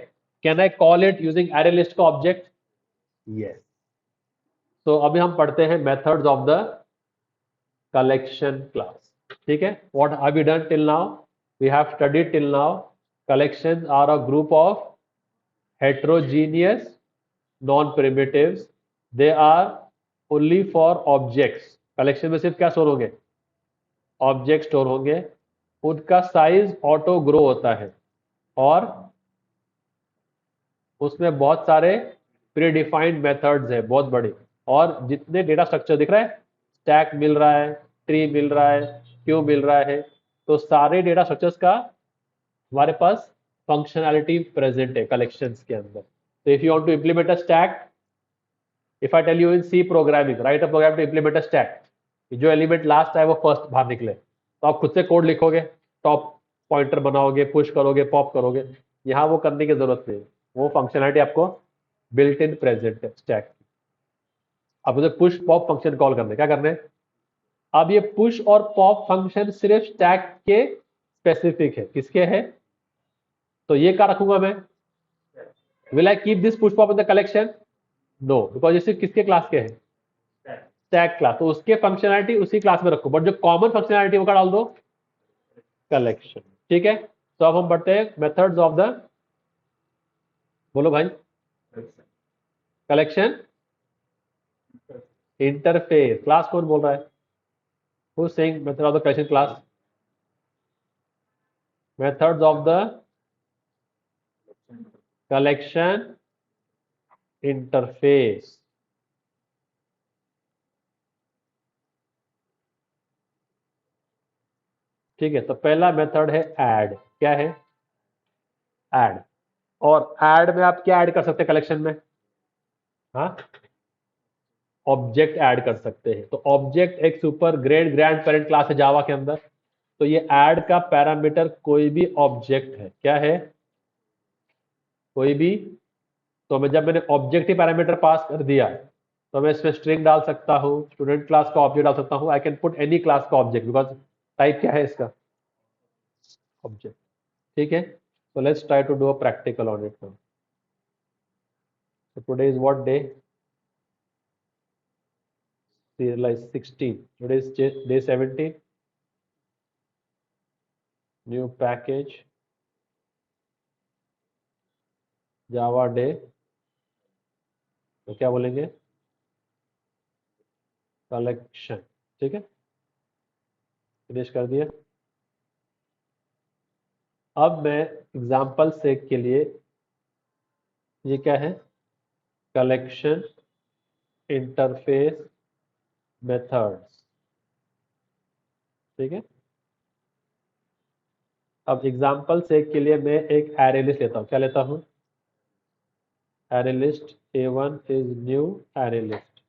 can I call it using array list का ऑब्जेक्ट? यस। तो अभी हम पढ़ते हैं methods of the collection class. ठीक है, what have we done till now? We have studied till now collections are a group of heterogeneous non-primitives. They are only for objects. Collection में सिर्फ क्या स्टोर होंगे? ऑब्जेक्ट स्टोर होंगे। उनका size auto grow होता है और उसमें बहुत सारे प्रीडिफाइंड मेथड्स है, बहुत बड़ी। और जितने डेटा स्ट्रक्चर दिख रहा है, स्टैक मिल रहा है, ट्री मिल रहा है, क्यू मिल रहा है, तो सारे डेटा स्ट्रक्चर्स का हमारे पास फंक्शनैलिटी प्रेजेंट है कलेक्शंस के अंदर। तो if you want to implement a stack, if I tell you in C programming write a program to implement a stack, जो एलिमेंट लास्ट आए वो फर्स्ट बाहर निकले, तो आप खुद से कोड लिखोगे, टॉप पॉइंटर बनाओगे, पुश करोगे, पॉप करोगे। यहाँ वो करने की जरूरत नहीं, वो फंक्शनैलिटी आपको बिल्ट इन प्रेजेंट है स्टैक। अब उसे पुश पॉप फंक्शन कॉल करने, क्या करने? अब ये पुश और पॉप फंक्शन सिर्फ स्टैक के स्पेसिफिक है, किसके है? तो ये क्या रखूंगा मैं? Will I keep this push pop in the collection? No, because ये सिर्फ किसके क्लास के हैं? Stack class. तो उसके फंक्शनैलिटी उसी क्लास में रखो, बट जो कॉमन फंक्शनैलिटी वो क्या डाल दो? कलेक्शन। ठीक है, तो अब हम बढ़ते हैं मेथड्स ऑफ द, बोलो भाई, कलेक्शन इंटरफेस। क्लास कौन बोल रहा है? Who saying method of the collection class? Methods of the collection interface. ठीक है, तो पहला मेथड है ऐड। क्या है? ऐड। और ऐड में आप क्या ऐड कर सकते हैं कलेक्शन में? हाँ, ऑब्जेक्ट ऐड कर सकते हैं। तो ऑब्जेक्ट एक super great grand parent class है जावा के अंदर। तो ये ऐड का पैरामीटर कोई भी ऑब्जेक्ट है। क्या है? कोई भी। तो मैं जब मैंने ऑब्जेक्ट ही पैरामीटर पास कर दिया, तो मैं इसमें स्ट्रिंग डाल सकता हूँ, स्टूडेंट क्लास का ऑब्जेक्ट डाल सकता हूँ, I can put any class का ऑब्जेक्ट, बिकॉज टाइप क्या है इसका? ऑब्जेक्ट। ठीक है, so let's try to do a practical on it now. So today is what day? Serialize 16. Today is day 17. New package. Java day. तो क्या बोलेंगे? Collection. ठीक है, फिनिश कर दिया। अब मैं एग्जाम्पल सेक के लिए, ये क्या है? Collection interface methods. ठीक है, अब एग्जाम्पल सेक के लिए मैं एक एरे लिस्ट लेता हूँ। क्या लेता हूँ? Array list A1 is new array list.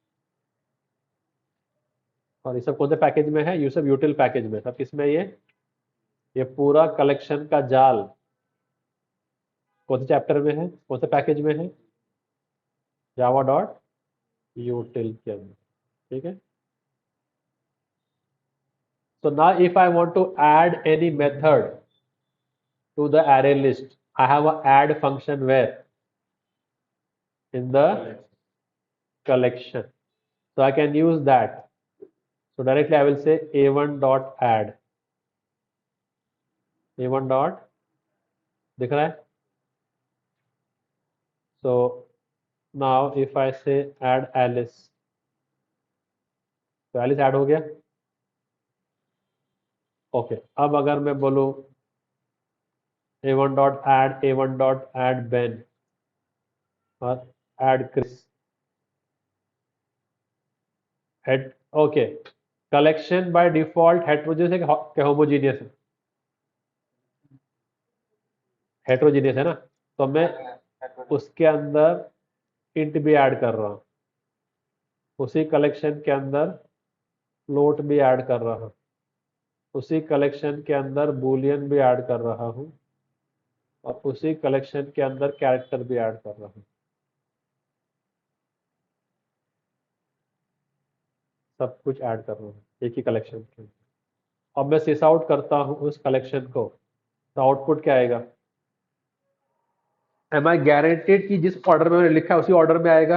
और ये सब कौन से पैकेज में है? ये सब यूटिल पैकेज में। सब किसमें? ये पूरा कलेक्शन का जाल कौन से चैप्टर में है, कौन से पैकेज में है? जावा डॉट यूटिल के अंदर। ठीक है, so now if I want to add any method to the array list, I have a add function where? In the collection. So I can use that. So directly I will say a1 dot add. a1 dot, दिख रहा है? So now if I say add Alice, तो Alice add हो गया। Okay, अब अगर मैं बोलूं a1 dot add Ben और add Chris, head. Okay, collection by default heterogeneous है कि होमोजीनियस है? हेट्रोजीनियस है ना, तो मैं उसके अंदर इंट भी ऐड कर रहा हूँ, उसी कलेक्शन के अंदर फ्लोट भी ऐड कर रहा हूँ, उसी कलेक्शन के अंदर बूलियन भी ऐड कर रहा हूँ, और उसी कलेक्शन के अंदर कैरेक्टर भी ऐड कर रहा हूँ। सब कुछ ऐड कर रहा हूँ एक ही कलेक्शन के अंदर। अब मैं सिस आउट करता हूँ उस कलेक्शन को, तो आउटपुट क्या आएगा? एम आई गारंटेड कि जिस ऑर्डर में मैंने लिखा है उसी ऑर्डर में आएगा?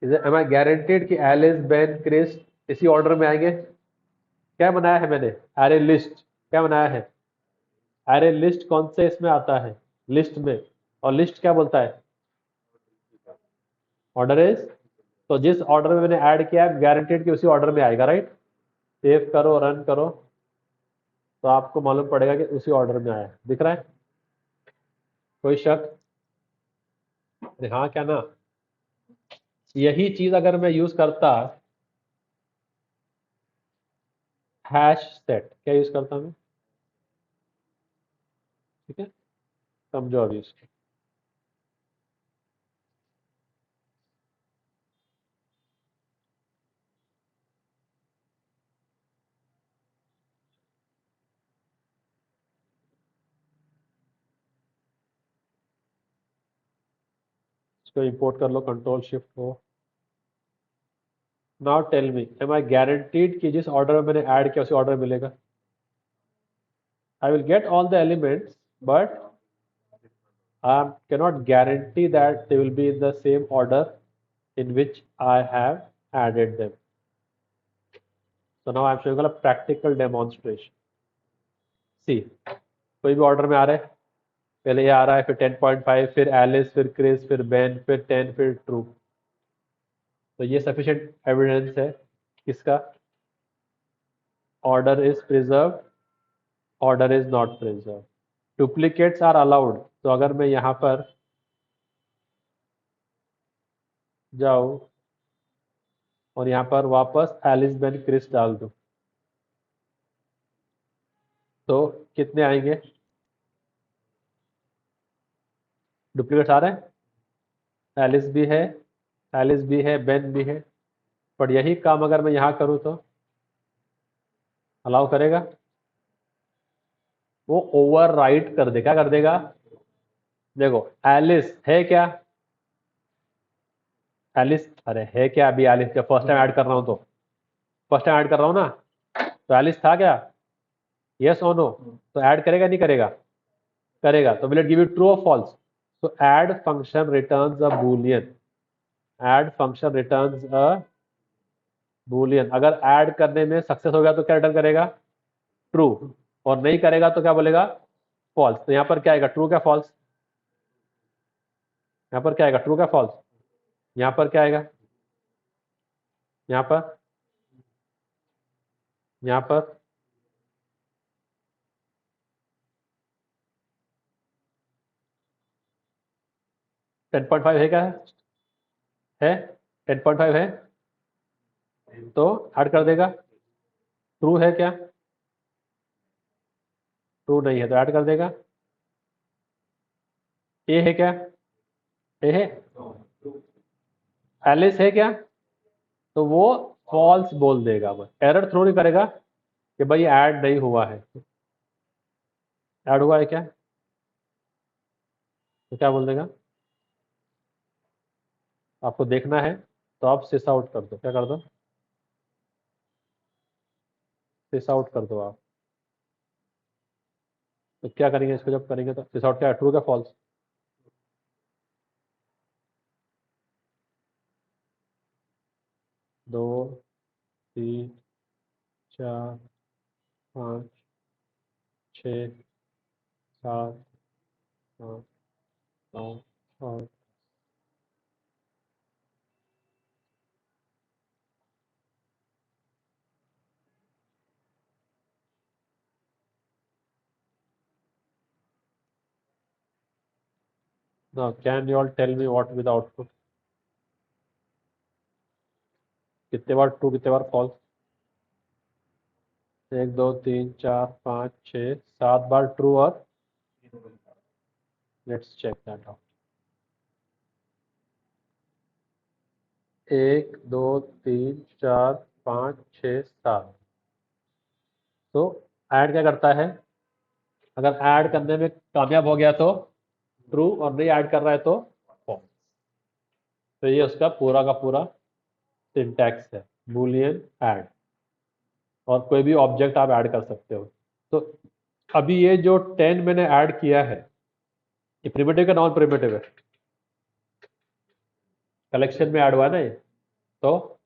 एम आई गारंटेड कि एलिस, बेन, क्रिस इसी ऑर्डर में आएंगे? क्या बनाया है मैंने? Array list. क्या बनाया है? एरे लिस्ट कौन से इसमें आता है? लिस्ट में। और लिस्ट क्या बोलता है? Order is. तो जिस ऑर्डर में मैंने ऐड किया है गारंटेड कि उसी ऑर्डर में आएगा, राइट? सेव करो, रन करो, तो आपको मालूम पड़ेगा कि उसी ऑर्डर में आया है। दिख रहा है? कोई शक? अरे हाँ क्या ना? यही चीज अगर मैं यूज करता हैश सेट, क्या यूज करता मैं? ठीक है, समझो अभी इसको। इसको इंपोर्ट कर लो, कंट्रोल शिफ्ट हो। नाउ टेल मी, एम आई गारंटीड कि जिस ऑर्डर में मैंने ऐड किया उसी ऑर्डर में मिलेगा? I will get all the elements, but I cannot guarantee that they will be in the same order in which I have added them. So now I am showing a practical demonstration. See, कोई भी order में आ रहा है, पहले ये आ रहा है, फिर 10.5, फिर एलिस, फिर क्रिस, फिर बेन, फिर 10, फिर ट्रू। तो ये सफिशिएंट एविडेंस है किसका? Order is preserve, order is not preserve. Duplicates are allowed. तो अगर मैं यहाँ पर जाऊँ और यहाँ पर वापस एलिस, बेन, क्रिस डाल दूँ, तो कितने आएंगे? डुप्लीकेट्स आ रहे हैं? एलिस भी है, बेन भी है। पर यही काम अगर मैं यहाँ करूँ तो अलाउ करेगा? वो ओवरराइट कर दे। क्या कर देगा? देखो, एलिस है क्या? एलिस, अरे है क्या? अभी एलिस जब फर्स्ट टाइम ऐड कर रहा हूँ तो फर्स्ट टाइम ऐड कर रहा हूँ ना, तो एलिस था क्या? यस और नो? तो ऐड करेगा नहीं करेगा? करेगा। तो will it give you true और फॉल्स? तो ऐड फंक्शन रिटर्न्स अ बूलियन। ऐड फंक्शन रिटर्न्स अ बूलियन। अगर ऐड करने में सक्सेस हो गया तो क्या रिटर्न करेगा? ट्रू। और नहीं करेगा तो क्या बोलेगा? फॉल्स। तो यहाँ पर क्या आएगा? ट्रू क्या फॉल्स? यहाँ पर क्या आएगा? ट्रू क्या फॉल्स? यहाँ पर क्या आएगा? यहाँ पर, यहाँ पर 10.5 है क्या? है 10.5 है, तो ऐड कर देगा। ट्रू है क्या? ट्रू नहीं है तो ऐड कर देगा। ए है क्या? ए है। एलिस है क्या? तो वो फॉल्स बोल देगा, बस एरर थ्रो नहीं करेगा कि भाई ऐड नहीं हुआ है। ऐड हुआ है क्या? तो क्या बोल देगा? आपको देखना है तो आप सिस आउट कर दो। क्या कर दो? सिस आउट कर दो आप। तो क्या करेंगे इसको? जब करेंगे तो सिस आउट क्या? ट्रू क्या फॉल्स? दो, तीन, चार, पाँच, छ, सात, आठ, नौ, और now can you all tell me what with the output? कितने बार ट्रू, कितने बार फॉल्स? एक, दो, तीन, चार, पाँच, छः, 7 बार ट्रू और लेट्स चेक दैट आउट। 1 2 3 4 5 6 7। तो ऐड क्या करता है, अगर ऐड करने में कामयाब हो गया तो ट्रू, और नहीं ऐड कर रहा है तो फॉल्स। तो ये उसका पूरा का पूरा सिंटैक्स है, बूलियन ऐड। और कोई भी ऑब्जेक्ट आप ऐड कर सकते हो। तो अभी ये जो 10 मैंने ऐड किया है, ये प्रिमिटिव का नॉन प्रिमिटिव है? कलेक्शन में ऐड हुआ है ना ये, तो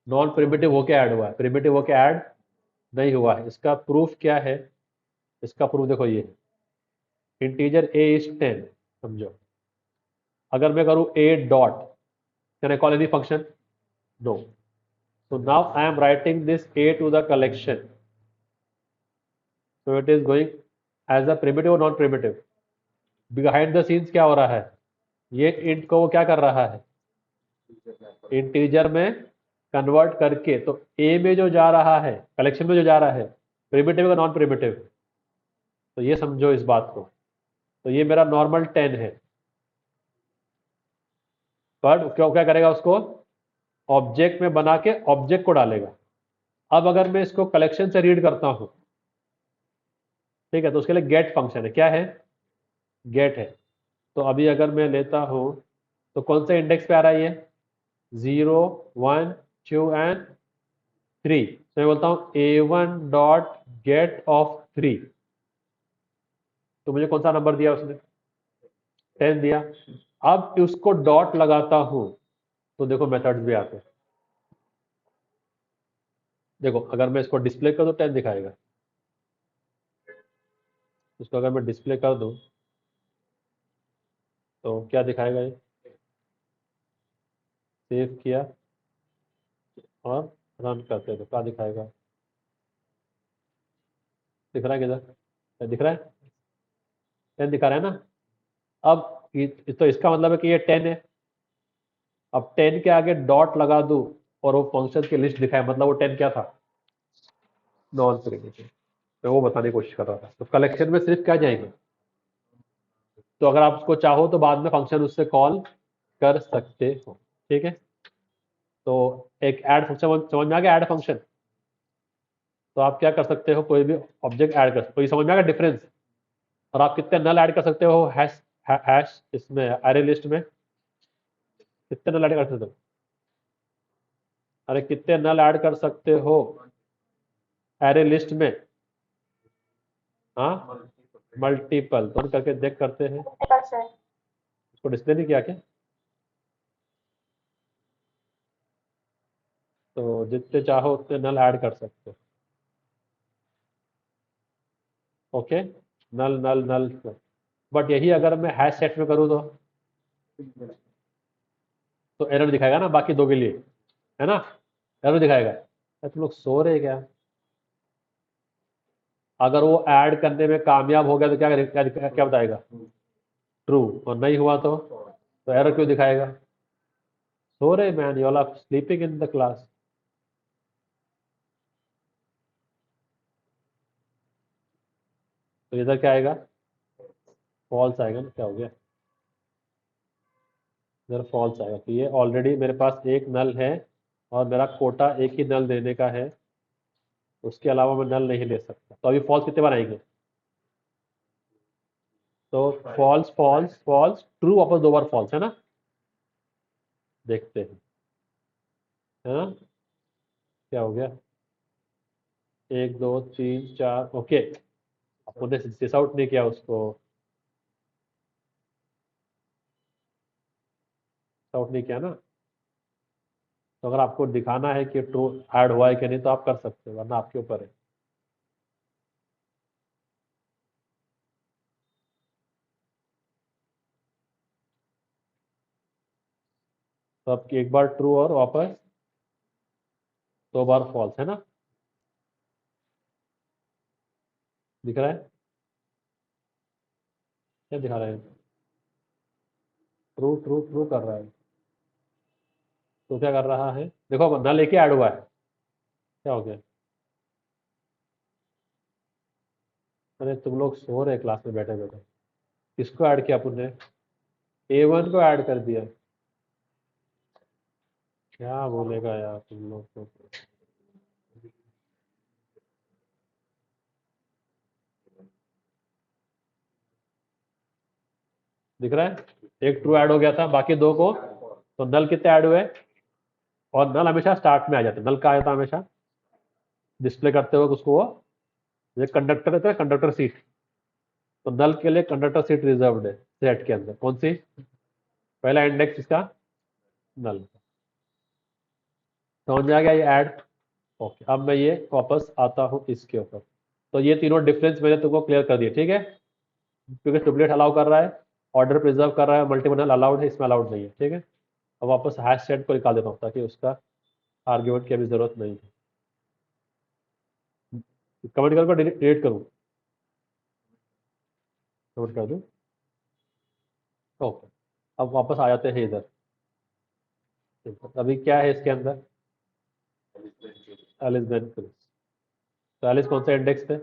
नॉन प्रिमिटिव होके ऐड हुआ है, प्रिमिटिव होके ऐड नहीं हुआ है। इसका प्रूफ क्या है? इसका प्रूफ देखो, ये इंटीजर a इज 10, समझो। अगर मैं करूँ a dot, can I call any function? No. So now I am writing this a to the collection. So it is going as a primitive or non-primitive. Behind the scenes क्या हो रहा है, ये int को वो क्या कर रहा है, इंटीजर में कन्वर्ट करके। तो a में जो जा रहा है, कलेक्शन में जो जा रहा है, प्रिमिटिव का नॉन प्रिमिटिव? तो ये समझो इस बात को। तो ये मेरा नॉर्मल 10 है, पर क्यों क्या करेगा, उसको ऑब्जेक्ट में बना के ऑब्जेक्ट को डालेगा। अब अगर मैं इसको कलेक्शन से रीड करता हूं, ठीक है, तो उसके लिए गेट फंक्शन है। क्या है? गेट है। तो अभी अगर मैं लेता हूं, तो कौन सा इंडेक्स पे आ रहा है ये? 0 1 2 एंड 3। तो मैं बोलता हूं a1 डॉट गेट ऑफ 3। तो मुझे कौन सा नंबर दिया उसने? 10 दिया। अब उसको डॉट लगाता हूं, तो देखो मेथड्स भी आते हैं। देखो, अगर मैं इसको डिस्प्ले कर दूं 10 दिखाएगा। इसको अगर मैं डिस्प्ले कर दूं तो क्या दिखाएगा ये? सेव किया और रन करते तो क्या दिखाएगा? दिख रहा है किधर? क्या दिख रहा है? 10 दिखा रहा है ना। अब तो इसका मतलब है कि ये 10 है। अब 10 के आगे डॉट लगा दूं और वो फंक्शन की लिस्ट दिखाए, मतलब वो 10 क्या था? Non primitive. तो वो बताने की कोशिश कर रहा था। तो कलेक्शन में सिर्फ क्या जाएंगे, तो अगर आप उसको चाहो तो बाद में फंक्शन उससे कॉल कर सकते हो। ठीक है। तो एक ऐड फंक्शन समझ में आ गया, ऐड फंक्शन। तो आप क्या कर सकते हो, कोई भी ऑब्जेक्ट ऐड कर सकते हो। तो ये समझ में आ गया डिफरेंस। और आप कितने नल ऐड कर सकते हो हैश हैश इसमें अरे लिस्ट में? कितने नल ऐड कर सकते हो? अरे कितने नल ऐड कर सकते हो एरे लिस्ट में? हाँ, मल्टीपल। तो करके देख करते हैं। उसको डिस्प्ले नहीं किया क्या? तो जितने चाहो उतने नल ऐड कर सकते हो। Okay, null null null. But यही अगर मैं हैश सेट में करूँ तो एरर दिखाएगा ना बाकी दो के लिए, है ना? एरर दिखाएगा। तुम लोग सो रहे क्या? अगर वो ऐड करने में कामयाब हो गया तो क्या क्या, क्या बताएगा? ट्रू। और नहीं हुआ तो एरर क्यों दिखाएगा? सो रहे man, you all are sleeping in the class. तो इधर क्या आएगा? फॉल्स आएगा ना। क्या हो गया? इधर फॉल्स आएगा। तो ये ऑलरेडी मेरे पास एक नल है और मेरा कोटा एक ही नल देने का है, उसके अलावा मैं नल नहीं ले सकता। तो अभी फॉल्स कितने बार आएंगे? तो फॉल्स फॉल्स फॉल्स ट्रू, वापस दो बार फॉल्स, है ना? देखते हैं, है ना? क्या हो गया? 1 2 3 4। ओके, आपने दिस आउट नहीं किया उसको, आउट नहीं किया ना। तो अगर आपको दिखाना है कि ट्रू ऐड हुआ है कि नहीं तो आप कर सकते हो, वरना आपके ऊपर है। तो अब एक बार ट्रू और वापस दो बार फॉल्स, है ना? दिख रहा है? क्या दिखा रहा है? ट्रू ट्रू ट्रू कर रहा है। तो क्या कर रहा है, देखो नल लेके ऐड हुआ है। क्या हो गया? अरे तुम लोग सो रहे क्लास में बैठे बैठे। किसको ऐड किया आपने? A1 को ऐड कर दिया। क्या बोलेगा यार तुम लोग को। दिख रहा है, एक ट्रू ऐड हो गया था, बाकी दो को, तो नल कितने ऐड हुए, और नल हमेशा स्टार्ट में आ जाते, नल का आया था हमेशा डिस्प्ले करते हुए उसको, वो ये कंडक्टर रहता है, कंडक्टर सीट, तो नल के लिए कंडक्टर सीट रिजर्व्ड है सेट के अंदर, कौन सी, पहला इंडेक्स इसका नल। समझ में आ गया ये ऐड। ओके, अब मैं ये वापस आता हूँ इसके ऊपर। तो ये तीनों डिफरेंस मैंने तुमको क्लियर कर दिए, ठीक है, क्योंकि डुप्लीकेट अलाउ कर रहा है, ऑर्डर प्रिजर्व कर रहा है, मल्टीपल नल अलाउड है, इसमें अलाउड नहीं है, ठीक है। अब वापस हैश सेट को निकाल देता हूँ ताकि उसका आर्ग्यूमेंट की अभी जरूरत नहीं है। कमेंट करके डिलीट करूँ, कमेंट कर दूँ। ओके, अब वापस आ जाते हैं इधर। अभी क्या है इसके अंदर, एलिस बेन क्रिस, तो एलिस कौन सा इंडेक्स पे,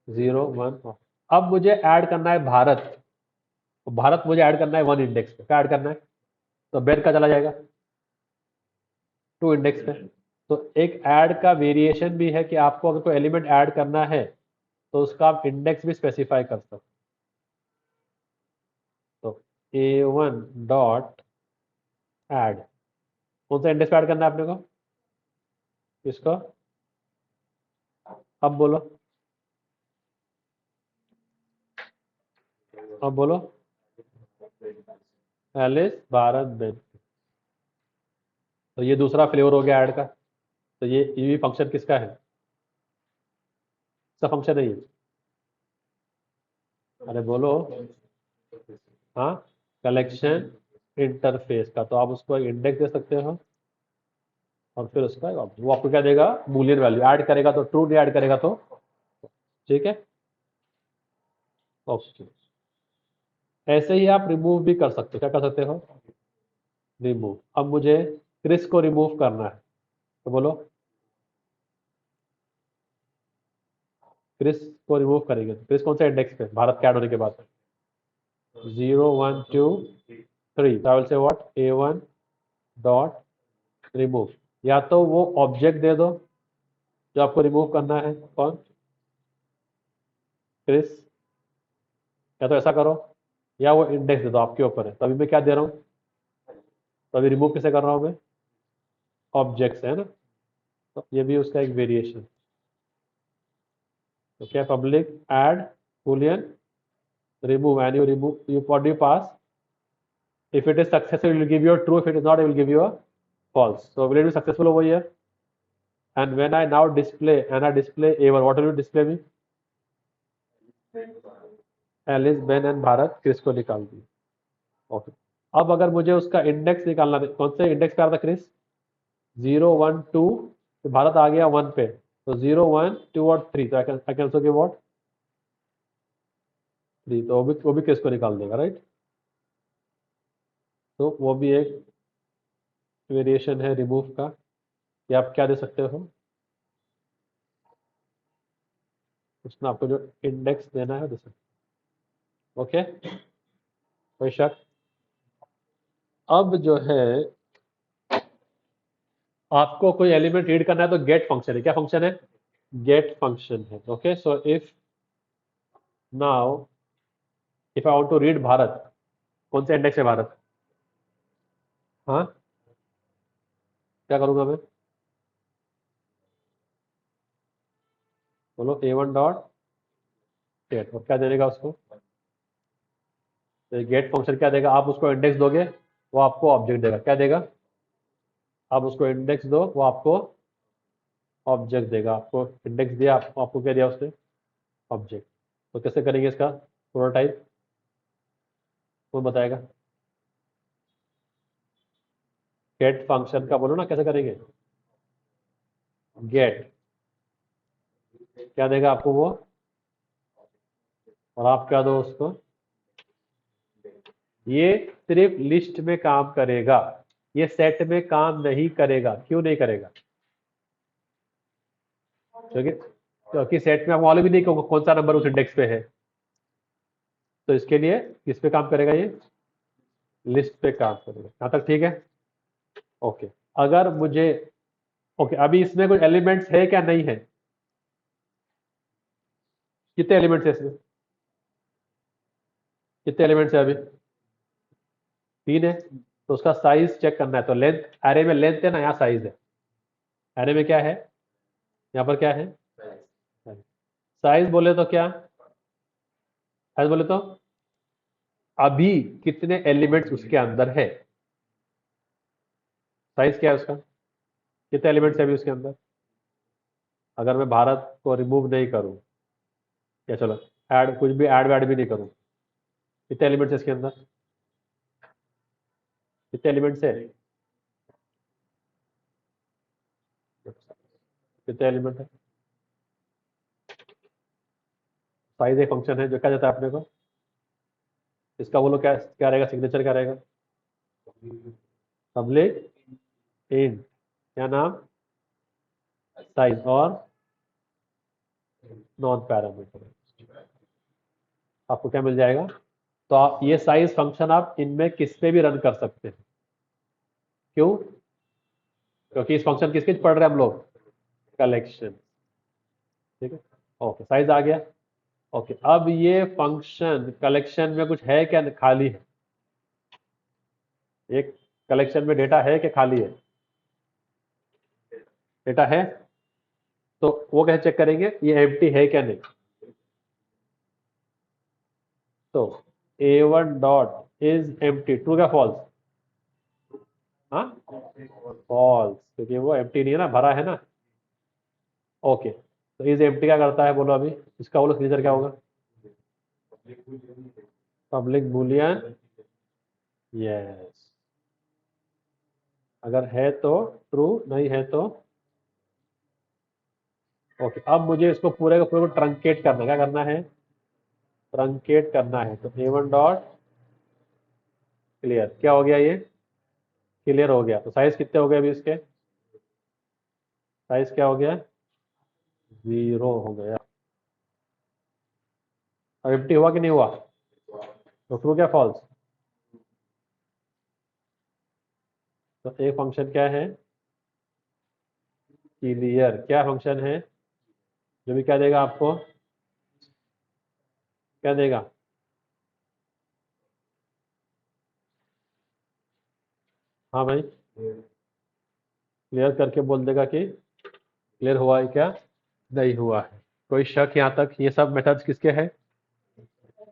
0 1। अब मुझे ऐड करना है भारत, तो भारत मुझे ऐड करना है 1 इंडेक्स पे, क्या ऐड करना है, तो बेन का चला जाएगा 2 इंडेक्स पे। तो एक ऐड का वेरिएशन भी है कि आपको अगर कोई एलिमेंट ऐड करना है तो उसका आप इंडेक्स भी स्पेसिफाई कर सकते। तो A1 डॉट ऐड, कौन सा इंडेक्स पे ऐड करना है आपने को, इसको, अब बोलो, अब बोलो, एलिस भारत बेन। तो ये दूसरा फ्लेवर हो गया ऐड का। तो ये भी फंक्शन किसका है, इसका फंक्शन है ये, अरे बोलो, हाँ, कलेक्शन इंटरफेस का, तो आप उसको इंडेक्स दे सकते हो, और फिर उसका वो आपको क्या देगा, बूलियन वैल्यू, ऐड करेगा तो ट्रू, नहीं ऐड करेगा तो, ठीक है। ओके, ऐसे ही आप रिमूव भी कर सकते हो, क्या कर सकते हो, रिमूव। अब मुझे क्रिस को रिमूव करना है, तो बोलो, क्रिस को रिमूव करेंगे, क्रिस कौन सा इंडेक्स पे, भारत के ऐड होने के बाद, 0 1 2 3, तो I will say what, A1 dot remove, या तो वो ऑब्जेक्ट दे दो जो आपको रिमूव करना है, कौन, क्रिस, या तो ऐसा करो, या वो इंडेक्स दे दो, आपके ऊपर है। तो अभी मैं क्या दे रहा हूँ, तो अभी रिमूव किसे कर रहा हूँ मैं, ऑब्जेक्ट्स है ना, तो ये भी उसका एक वेरिएशन। तो क्या, public add Boolean remove, and you remove, you what do you pass, if it is successful it will give you a true, if it is not it will give you a false, so will it be successful over here, and when I now display, and I display A1, what will you display me, Alice Ben and Bharat, Chris को निकाल दी। Okay, अब अगर मुझे उसका index निकालना, कौन से index पे आ रहा था क्रिस, 0 1 2, तो भारत आ गया 1 पे, तो 0 1 2 और 3, तो I can also give what 3, तो वो भी क्रिस को निकाल देगा, राइट। तो वो भी एक वेरिएशन है रिमूव का, कि आप क्या दे सकते हो, उसमें आपको जो इंडेक्स देना है दे सकते। ओके, कोई शक। अब जो है आपको कोई एलिमेंट रीड करना है तो गेट फंक्शन है, क्या फंक्शन है, गेट फंक्शन है। Okay, so if now if I want to read Bharat, कौन सा इंडेक्स है भारत, हाँ, क्या करूंगा मैं, बोलो, A1 डॉट गेट, और क्या देगा उसको, तो गेट फंक्शन क्या देगा, आप उसको इंडेक्स दोगे, वो आपको ऑब्जेक्ट देगा, क्या देगा, आप उसको इंडेक्स दो, वो आपको ऑब्जेक्ट देगा, आपको इंडेक्स दिया, आपको क्या दिया उसने, ऑब्जेक्ट। तो कैसे करेंगे इसका प्रोटोटाइप, कौन बताएगा, गेट फंक्शन का बोलो ना, कैसे करेंगे, गेट क्या देगा आपको वो, और आप क्या दो उसको, ये सिर्फ लिस्ट में काम करेगा, ये सेट में काम नहीं करेगा, क्यों नहीं करेगा, क्योंकि सेट में आपको मालूम भी नहीं कि कौन सा नंबर उस इंडेक्स पे है, तो इसके लिए किस पे काम करेगा, ये लिस्ट पे काम करेगा। यहाँ तक ठीक है। ओके, अगर मुझे ओके अभी इसमें कोई एलिमेंट्स है क्या, नहीं है? कितने एलिमेंट्स है इसमें? कितने एलिमेंट्स है अभी? 3 है। तो उसका साइज चेक करना है, तो लेंथ, एरे में लेंथ है ना, यहाँ साइज है। एरे में क्या है, यहाँ पर क्या है? साइज बोले तो क्या, साइज बोले तो अभी कितने एलिमेंट्स उसके अंदर है, साइज क्या है उसका, कितने एलिमेंट्स है अभी उसके अंदर। अगर मैं भारत को रिमूव नहीं करूं, या चलो ऐड, कुछ भी ऐड वैड भी नहीं करूं, कितने एलिमेंट्स है इसके अंदर, कितने एलिमेंट्स है, कितने एलिमेंट है? साइज एक फंक्शन है जो क्या देता है अपने को, इसका बोलो क्या क्या रहेगा, सिग्नेचर क्या रहेगा? पब्लिक इन, क्या नाम, साइज और नॉन पैरामीटर, आपको क्या मिल जाएगा? तो आप ये साइज फंक्शन आप इनमें किस पे भी रन कर सकते हैं। क्यों? क्योंकि इस फंक्शन किसके पढ़ रहे हैं हम लोग, कलेक्शन। ठीक है, ओके साइज आ गया। ओके, अब ये फंक्शन कलेक्शन में कुछ है क्या, खाली है? एक कलेक्शन में डेटा है कि खाली है? डेटा है, तो वो कैसे चेक करेंगे ये एम्प्टी है क्या नहीं? तो a1 dot is empty, true क्या फॉल्स? हाँ, फॉल्स, क्योंकि वो एम्प्टी नहीं है ना, भरा है ना। ओके, तो इज एम्प्टी क्या करता है बोलो अभी, इसका बोलो सिग्नेचर क्या होगा? पब्लिक बुलियन, यस, अगर है तो ट्रू, नहीं है तो। ओके, अब मुझे इसको पूरे का पूरे को ट्रंकेट करना है, क्या करना है? ट्रंकेट करना है, तो a1 डॉट क्लियर, क्या हो गया ये, क्लियर हो गया। तो साइज कितने हो गए अभी इसके, साइज क्या हो गया, 0 हो गया। अब एम्प्टी हुआ कि नहीं हुआ, तो ट्रू क्या फॉल्स? तो एक फंक्शन क्या है, क्लियर, क्या फंक्शन है जो भी क्या देगा आपको, क्या देगा? हाँ भाई, क्लियर करके बोल देगा कि क्लियर हुआ है क्या, नहीं हुआ है। कोई शक यहाँ तक, ये सब मेथड्स किसके हैं,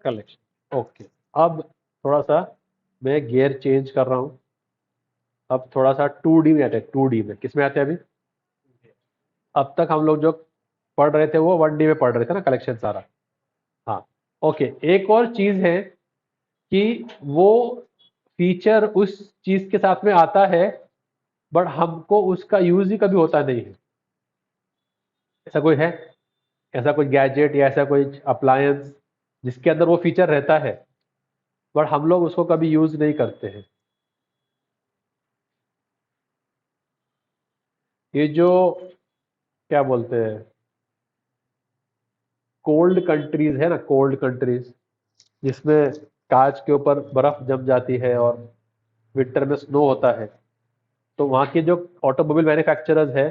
कलेक्शन। ओके, अब थोड़ा सा मैं गियर चेंज कर रहा हूँ, अब थोड़ा सा 2D में आते हैं, 2D में किस में आते हैं अभी? अब तक हम लोग जो पढ़ रहे थे वो 1D में पढ़ रहे थे ना, कलेक्शन सारा। हाँ, ओके, एक और चीज है कि वो फीचर उस चीज के साथ में आता है, बट हमको उसका यूज ही कभी होता नहीं है। ऐसा कोई है, ऐसा कोई गैजेट या ऐसा कोई अप्लायंस जिसके अंदर वो फीचर रहता है, बट हम लोग उसको कभी यूज नहीं करते हैं? ये जो क्या बोलते हैं, कोल्ड कंट्रीज है ना, कोल्ड कंट्रीज जिसमें कांच के ऊपर बर्फ जम जाती है और विंटर में स्नो होता है, तो वहाँ के जो ऑटोमोबाइल मैन्युफैक्चरर्स है,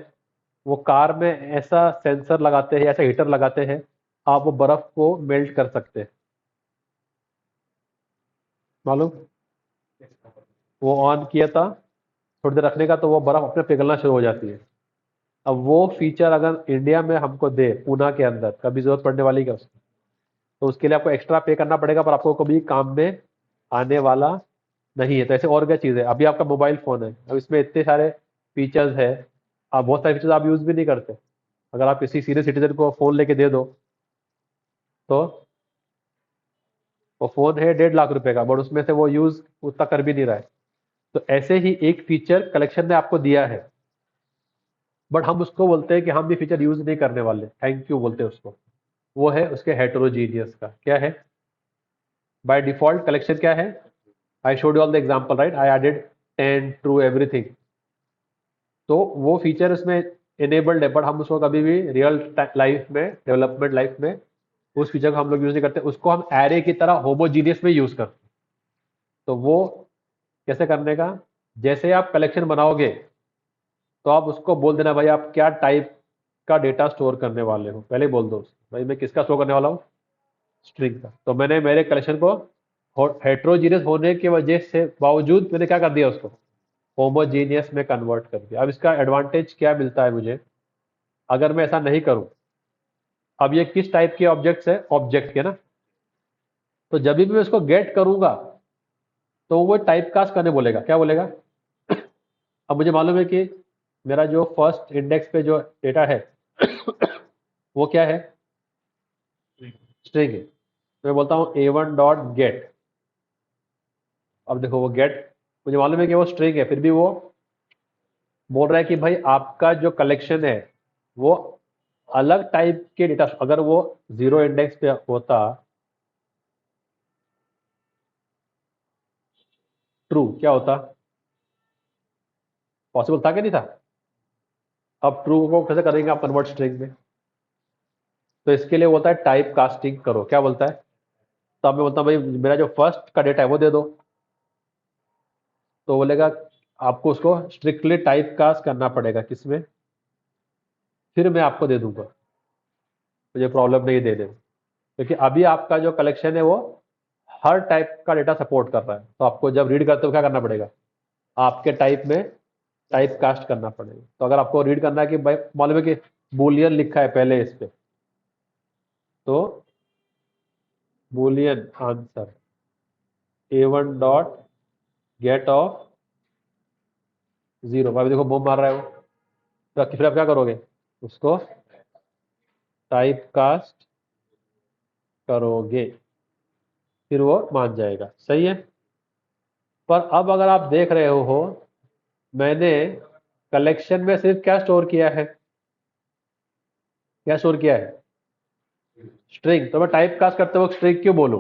वो कार में ऐसा सेंसर लगाते हैं, ऐसा हीटर लगाते हैं, आप वो बर्फ को मेल्ट कर सकते हैं, मालूम? वो ऑन किया था, थोड़ी देर रखने का, तो वो बर्फ अपने पिघलना शुरू हो जाती है। अब वो फीचर अगर इंडिया में हमको दे, पूना के अंदर, कभी जरूरत पड़ने वाली क्या उसकी? तो उसके लिए आपको एक्स्ट्रा पे करना पड़ेगा, पर आपको कभी काम में आने वाला नहीं है। तो ऐसे और क्या चीज़ है, अभी आपका मोबाइल फोन है, अब इसमें इतने सारे फीचर्स है, आप बहुत सारे फीचर्स आप यूज भी नहीं करते। अगर आप किसी सीनियर सिटीजन को फोन लेके दे दो, तो वो फोन है 1.5 लाख रुपए का, बट उसमें से वो यूज उतना कर भी नहीं रहा है। तो ऐसे ही एक फीचर कलेक्शन ने आपको दिया है, बट हम उसको बोलते हैं कि हम ये फीचर यूज नहीं करने वाले, थैंक यू बोलते हैं उसको। वो है उसके हेटेरोजीनियस का, क्या है? बाय डिफॉल्ट कलेक्शन क्या है, I showed you all the example right, I added 10 true everything. तो वो फीचर उसमें इनेबल्ड है, बट हम उसको कभी भी रियल लाइफ में, डेवलपमेंट लाइफ में उस फीचर को हम लोग यूज नहीं करते, उसको हम एरे की तरह होमोजीनियस में यूज करते हैं। तो वो कैसे करने का, जैसे आप कलेक्शन बनाओगे तो आप उसको बोल देना भाई आप क्या टाइप का डेटा स्टोर करने वाले हो, पहले ही बोल दो भाई मैं किसका स्टोर करने वाला हूँ, स्ट्रिंग का। तो मैंने मेरे कलेक्शन को हेट्रोजीनियस होने की वजह से बावजूद मैंने क्या कर दिया, उसको होमोजीनियस में कन्वर्ट कर दिया। अब इसका एडवांटेज क्या मिलता है मुझे अगर मैं ऐसा नहीं करूं? अब ये किस टाइप के ऑब्जेक्ट्स है, ऑब्जेक्ट के ना। तो जब भी मैं इसको गेट करूंगा तो वो टाइप कास्ट करने बोलेगा, क्या बोलेगा? अब मुझे मालूम है कि मेरा जो फर्स्ट इंडेक्स पे जो डेटा है वो क्या है, स्ट्रिंग है। तो मैं बोलता हूँ a1 डॉट गेट। अब देखो वो गेट, मुझे मालूम है कि वो स्ट्रिंग है, फिर भी वो बोल रहा है कि भाई आपका जो कलेक्शन है वो अलग टाइप के डेटा। अगर वो 0 इंडेक्स पे होता, ट्रू, क्या होता? पॉसिबल था कि नहीं था? अब ट्रू को कैसे करेंगे आप कन्वर्ट स्ट्रिंग में? तो इसके लिए बोलता है टाइप कास्टिंग करो, क्या बोलता है? तो अब मैं बोलता हूँ भाई मेरा जो फर्स्ट का डेटा है वो दे दो, तो बोलेगा आपको उसको स्ट्रिक्टली टाइप कास्ट करना पड़ेगा किसमें, फिर मैं आपको दे दूंगा, मुझे प्रॉब्लम नहीं देने में। क्योंकि अभी आपका जो कलेक्शन है वो हर टाइप का डेटा सपोर्ट कर रहा है, तो आपको जब रीड करते हो क्या करना पड़ेगा, आपके टाइप में टाइप कास्ट करना पड़ेगा। तो अगर आपको रीड करना है कि भाई मालूम है कि बूलियन लिखा है पहले इस पे, तो Boolean answer a1 dot gate of 0। अभी देखो बॉम्ब मार रहा है वो, तो फिर आप क्या करोगे, उसको टाइप कास्ट करोगे, फिर वो मान जाएगा, सही है। पर अब अगर आप देख रहे हो मैंने कलेक्शन में सिर्फ क्या स्टोर किया है, क्या स्टोर किया है, स्ट्रिंग। तो मैं टाइप कास्ट करते वक्त स्ट्रिंग क्यों बोलूं,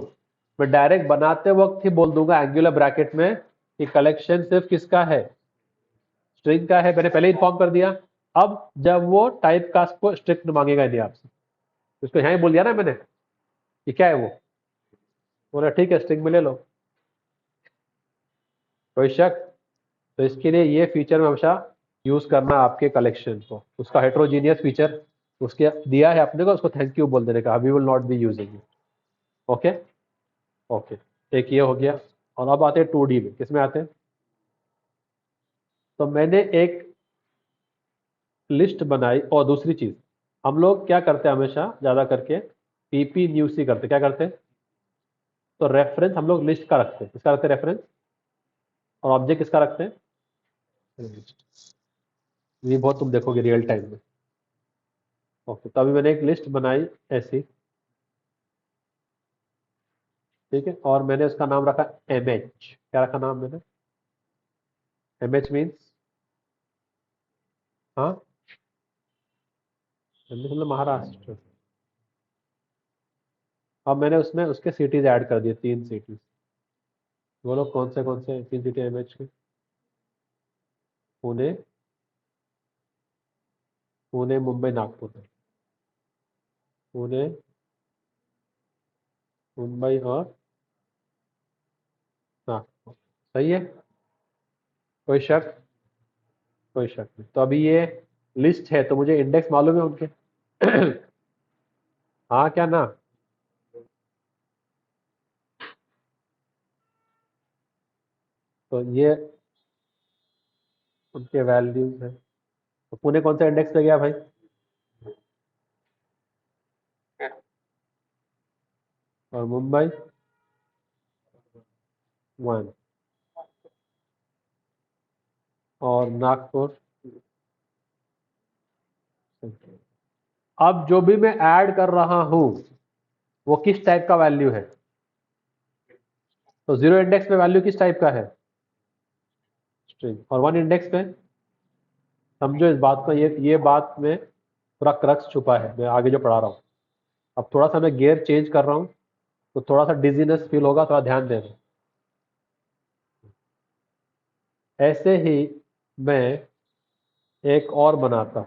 मैं डायरेक्ट बनाते वक्त ही बोल दूंगा एंगुलर ब्रैकेट में कि कलेक्शन सिर्फ किसका है, स्ट्रिंग का है, मैंने पहले इन्फॉर्म कर दिया। अब जब वो टाइप कास्ट को स्ट्रिक्ट मांगेगा नहीं आपसे, उसको यहां ही बोल दिया ना मैंने कि क्या है वो, बोला ठीक है स्ट्रिंग में ले लो, कोई शक? तो इसके लिए ये फीचर में हमेशा यूज करना आपके कलेक्शन को, उसका हेट्रोजीनियस फीचर उसके दिया है अपने को, उसको थैंक यू बोल देने का, we will not be using it. Okay, okay, एक ये हो गया। और अब आते हैं 2D में, किसमें आते हैं? तो मैंने एक लिस्ट बनाई। और दूसरी चीज, हम लोग क्या करते हैं हमेशा ज्यादा करके, पीपी न्यूसी करते, क्या करते हैं? तो रेफरेंस हम लोग लिस्ट का रखते हैं, किसका रखते हैं रेफरेंस, और ऑब्जेक्ट किसका रखते हैं, लिस्ट। ये बहुत तुम देखोगे रियल टाइम में। ओके, तो अभी मैंने एक लिस्ट बनाई ऐसी, ठीक है, और मैंने उसका नाम रखा MH। क्या रखा नाम मैंने, MH मीन्स, हाँ, MH मतलब महाराष्ट्र। अब मैंने उसमें उसके सिटीज ऐड कर दिए, 3 सिटीज। बोलो कौन से 3 सिटी MH के? पुणे, पुणे, मुंबई, नागपुर। पुणे, मुंबई और नागपुर, सही है, कोई शक? कोई शक नहीं। तो अभी ये लिस्ट है तो मुझे इंडेक्स मालूम है उनके हाँ क्या ना? तो ये उनके वैल्यूज है। तो पुणे कौन सा इंडेक्स पे गया भाई? और मुंबई 1, और नागपुर। अब जो भी मैं ऐड कर रहा हूं वो किस टाइप का वैल्यू है? तो 0 इंडेक्स पे वैल्यू किस टाइप का है, स्ट्रिंग। और 1 इंडेक्स पे, समझो इस बात को, ये बात में पूरा क्रक्स छुपा है मैं आगे जो पढ़ा रहा हूँ। अब थोड़ा सा मैं गियर चेंज कर रहा हूँ तो थोड़ा सा डिजीनेस फील होगा, थोड़ा ध्यान देना। ऐसे ही मैं एक और बनाता हूं,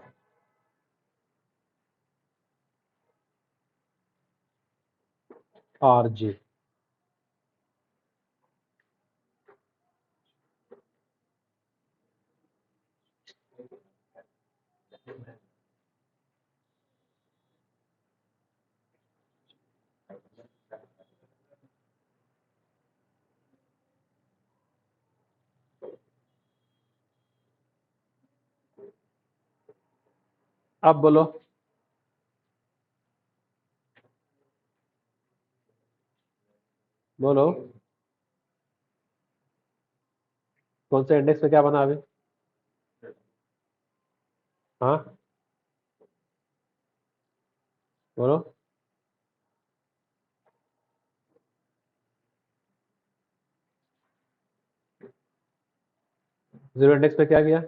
RJ। अब बोलो, बोलो कौन से इंडेक्स पे क्या बना अभी? हाँ बोलो। जीरो इंडेक्स पे क्या किया?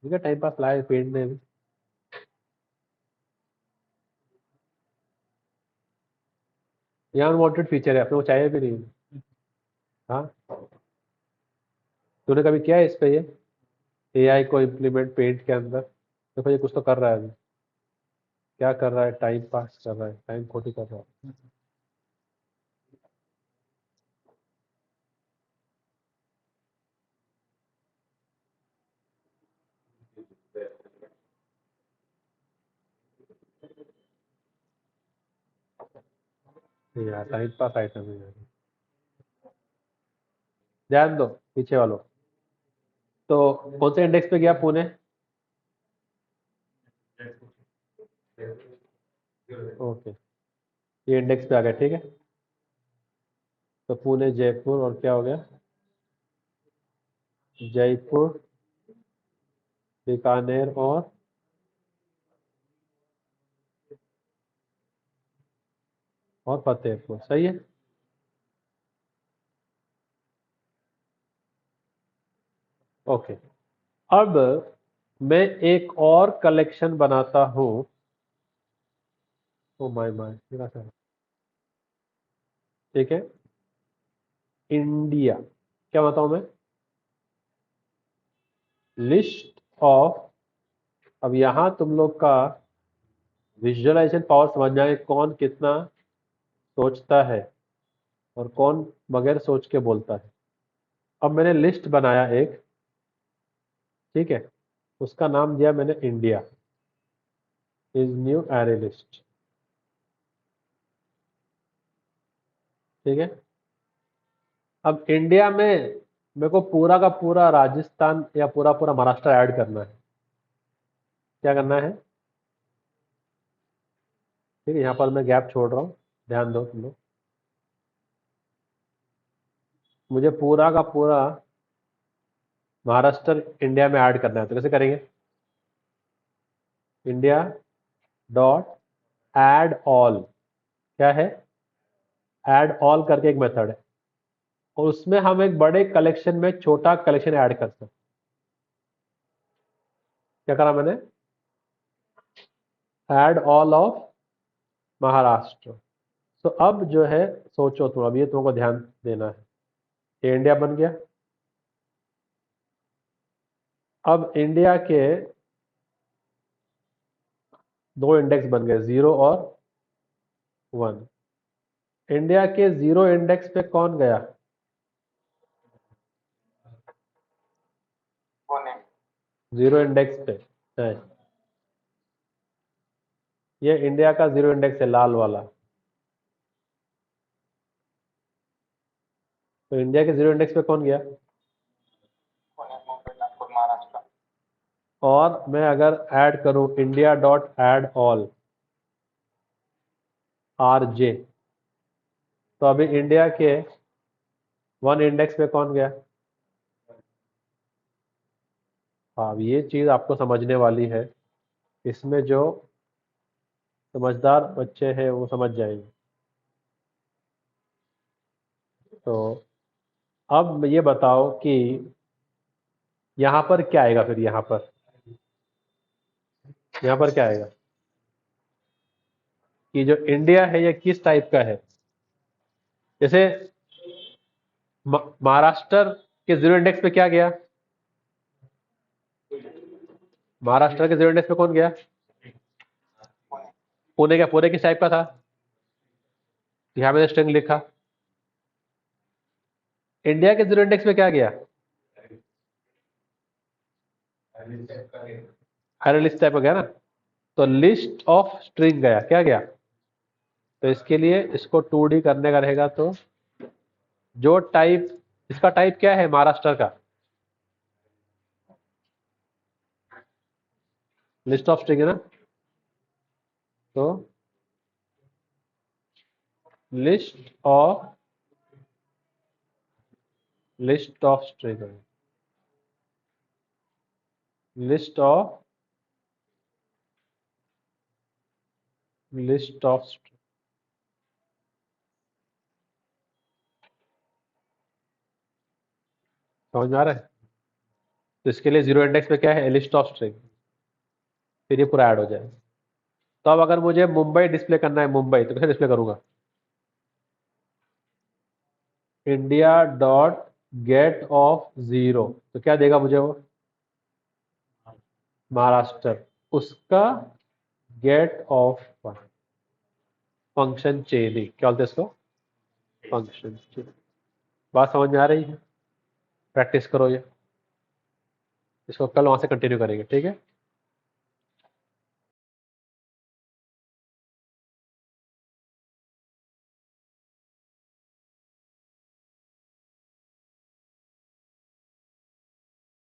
ठीक है, टाइम पास लाए पेड़ ने भी। ये अनवांटेड फीचर है, अपने को चाहिए भी नहीं। हाँ, तूने कभी किया है इस पे ये एआई को इम्प्लीमेंट पेंट के अंदर? देखो ये कुछ तो कर रहा है अभी। क्या कर रहा है? टाइम पास कर रहा है, टाइम खोटी कर रहा है। यार टाइम पास आइटम है यार। ध्यान दो पीछे वालों। तो कौन से इंडेक्स पे गया पुणे? ओके, ये इंडेक्स पे आ गया, ठीक है। तो पुणे, जयपुर और क्या हो गया? जयपुर, बीकानेर और फतेहपुर, सही है। ओके, अब मैं एक और कलेक्शन बनाता हूं। ओ माय माय, मेरा क्या? ठीक है, इंडिया, क्या बताऊं मैं? लिस्ट ऑफ, अब यहां तुम लोग का विजुअलाइजेशन पावर समझ जाए कौन कितना सोचता है और कौन बगैर सोच के बोलता है। अब मैंने लिस्ट बनाया एक, ठीक है, उसका नाम दिया मैंने India is new array list. ठीक है, अब इंडिया में मेरे को पूरा का पूरा राजस्थान या पूरा पूरा महाराष्ट्र ऐड करना है। क्या करना है? ठीक है, यहाँ पर मैं गैप छोड़ रहा हूँ, ध्यान दो तुम लोग। मुझे पूरा का पूरा महाराष्ट्र इंडिया में ऐड करना है, तो कैसे करेंगे? इंडिया डॉट ऐड ऑल, क्या है? ऐड ऑल करके एक मेथड है, और उसमें हम एक बड़े कलेक्शन में छोटा कलेक्शन ऐड कर सकते हैं। क्या करा मैंने? Add all of Maharashtra. तो अब जो है, सोचो तुम, अब ये तुमको ध्यान देना है। ये इंडिया बन गया। अब इंडिया के दो इंडेक्स बन गए, जीरो और वन। इंडिया के जीरो इंडेक्स पे कौन गया? जीरो इंडेक्स पे है, ये इंडिया का जीरो इंडेक्स है, लाल वाला। तो इंडिया के जीरो इंडेक्स पे कौन गया? और मैं अगर ऐड करूं India dot add all R J, तो अभी इंडिया के वन इंडेक्स पे कौन गया? हाँ, ये चीज आपको समझने वाली है। इसमें जो समझदार बच्चे हैं वो समझ जाएंगे। तो अब ये बताओ कि यहाँ पर क्या आएगा, फिर यहाँ पर क्या आएगा? कि जो इंडिया है ये किस टाइप का है? जैसे महाराष्ट्र के जीरो इंडेक्स पे क्या गया? महाराष्ट्र के जीरो इंडेक्स पे कौन गया? पुणे, क्या पुणे किस टाइप का था? यहाँ मैंने स्ट्रिंग लिखा। इंडिया के जीरो इंडेक्स पे क्या गया? अरे लिस्ट टाइप हो गया ना, तो लिस्ट ऑफ स्ट्रिंग गया, क्या गया? तो इसके लिए इसको 2D करने का रहेगा, तो जो टाइप, इसका टाइप क्या है महाराष्ट्र का? लिस्ट ऑफ स्ट्रिंग है ना, तो list of string, list of string. समझ में आ रहा है? तो इसके लिए जीरो इंडेक्स में क्या है, लिस्ट ऑफ स्ट्रिंग, फिर ये पूरा ऐड हो जाएगा। तो अब अगर मुझे मुंबई डिस्प्ले करना है, मुंबई, तो कैसे डिस्प्ले करूंगा? India dot gate of zero, तो क्या देगा मुझे वो? महाराष्ट्र, उसका गेट ऑफ फंक्शन चेनिंग, क्या बोलते हैं इसको? फंक्शन चेनिंग। बात समझ में आ रही है? प्रैक्टिस करो ये, इसको कल वहां से कंटिन्यू करेंगे, ठीक है?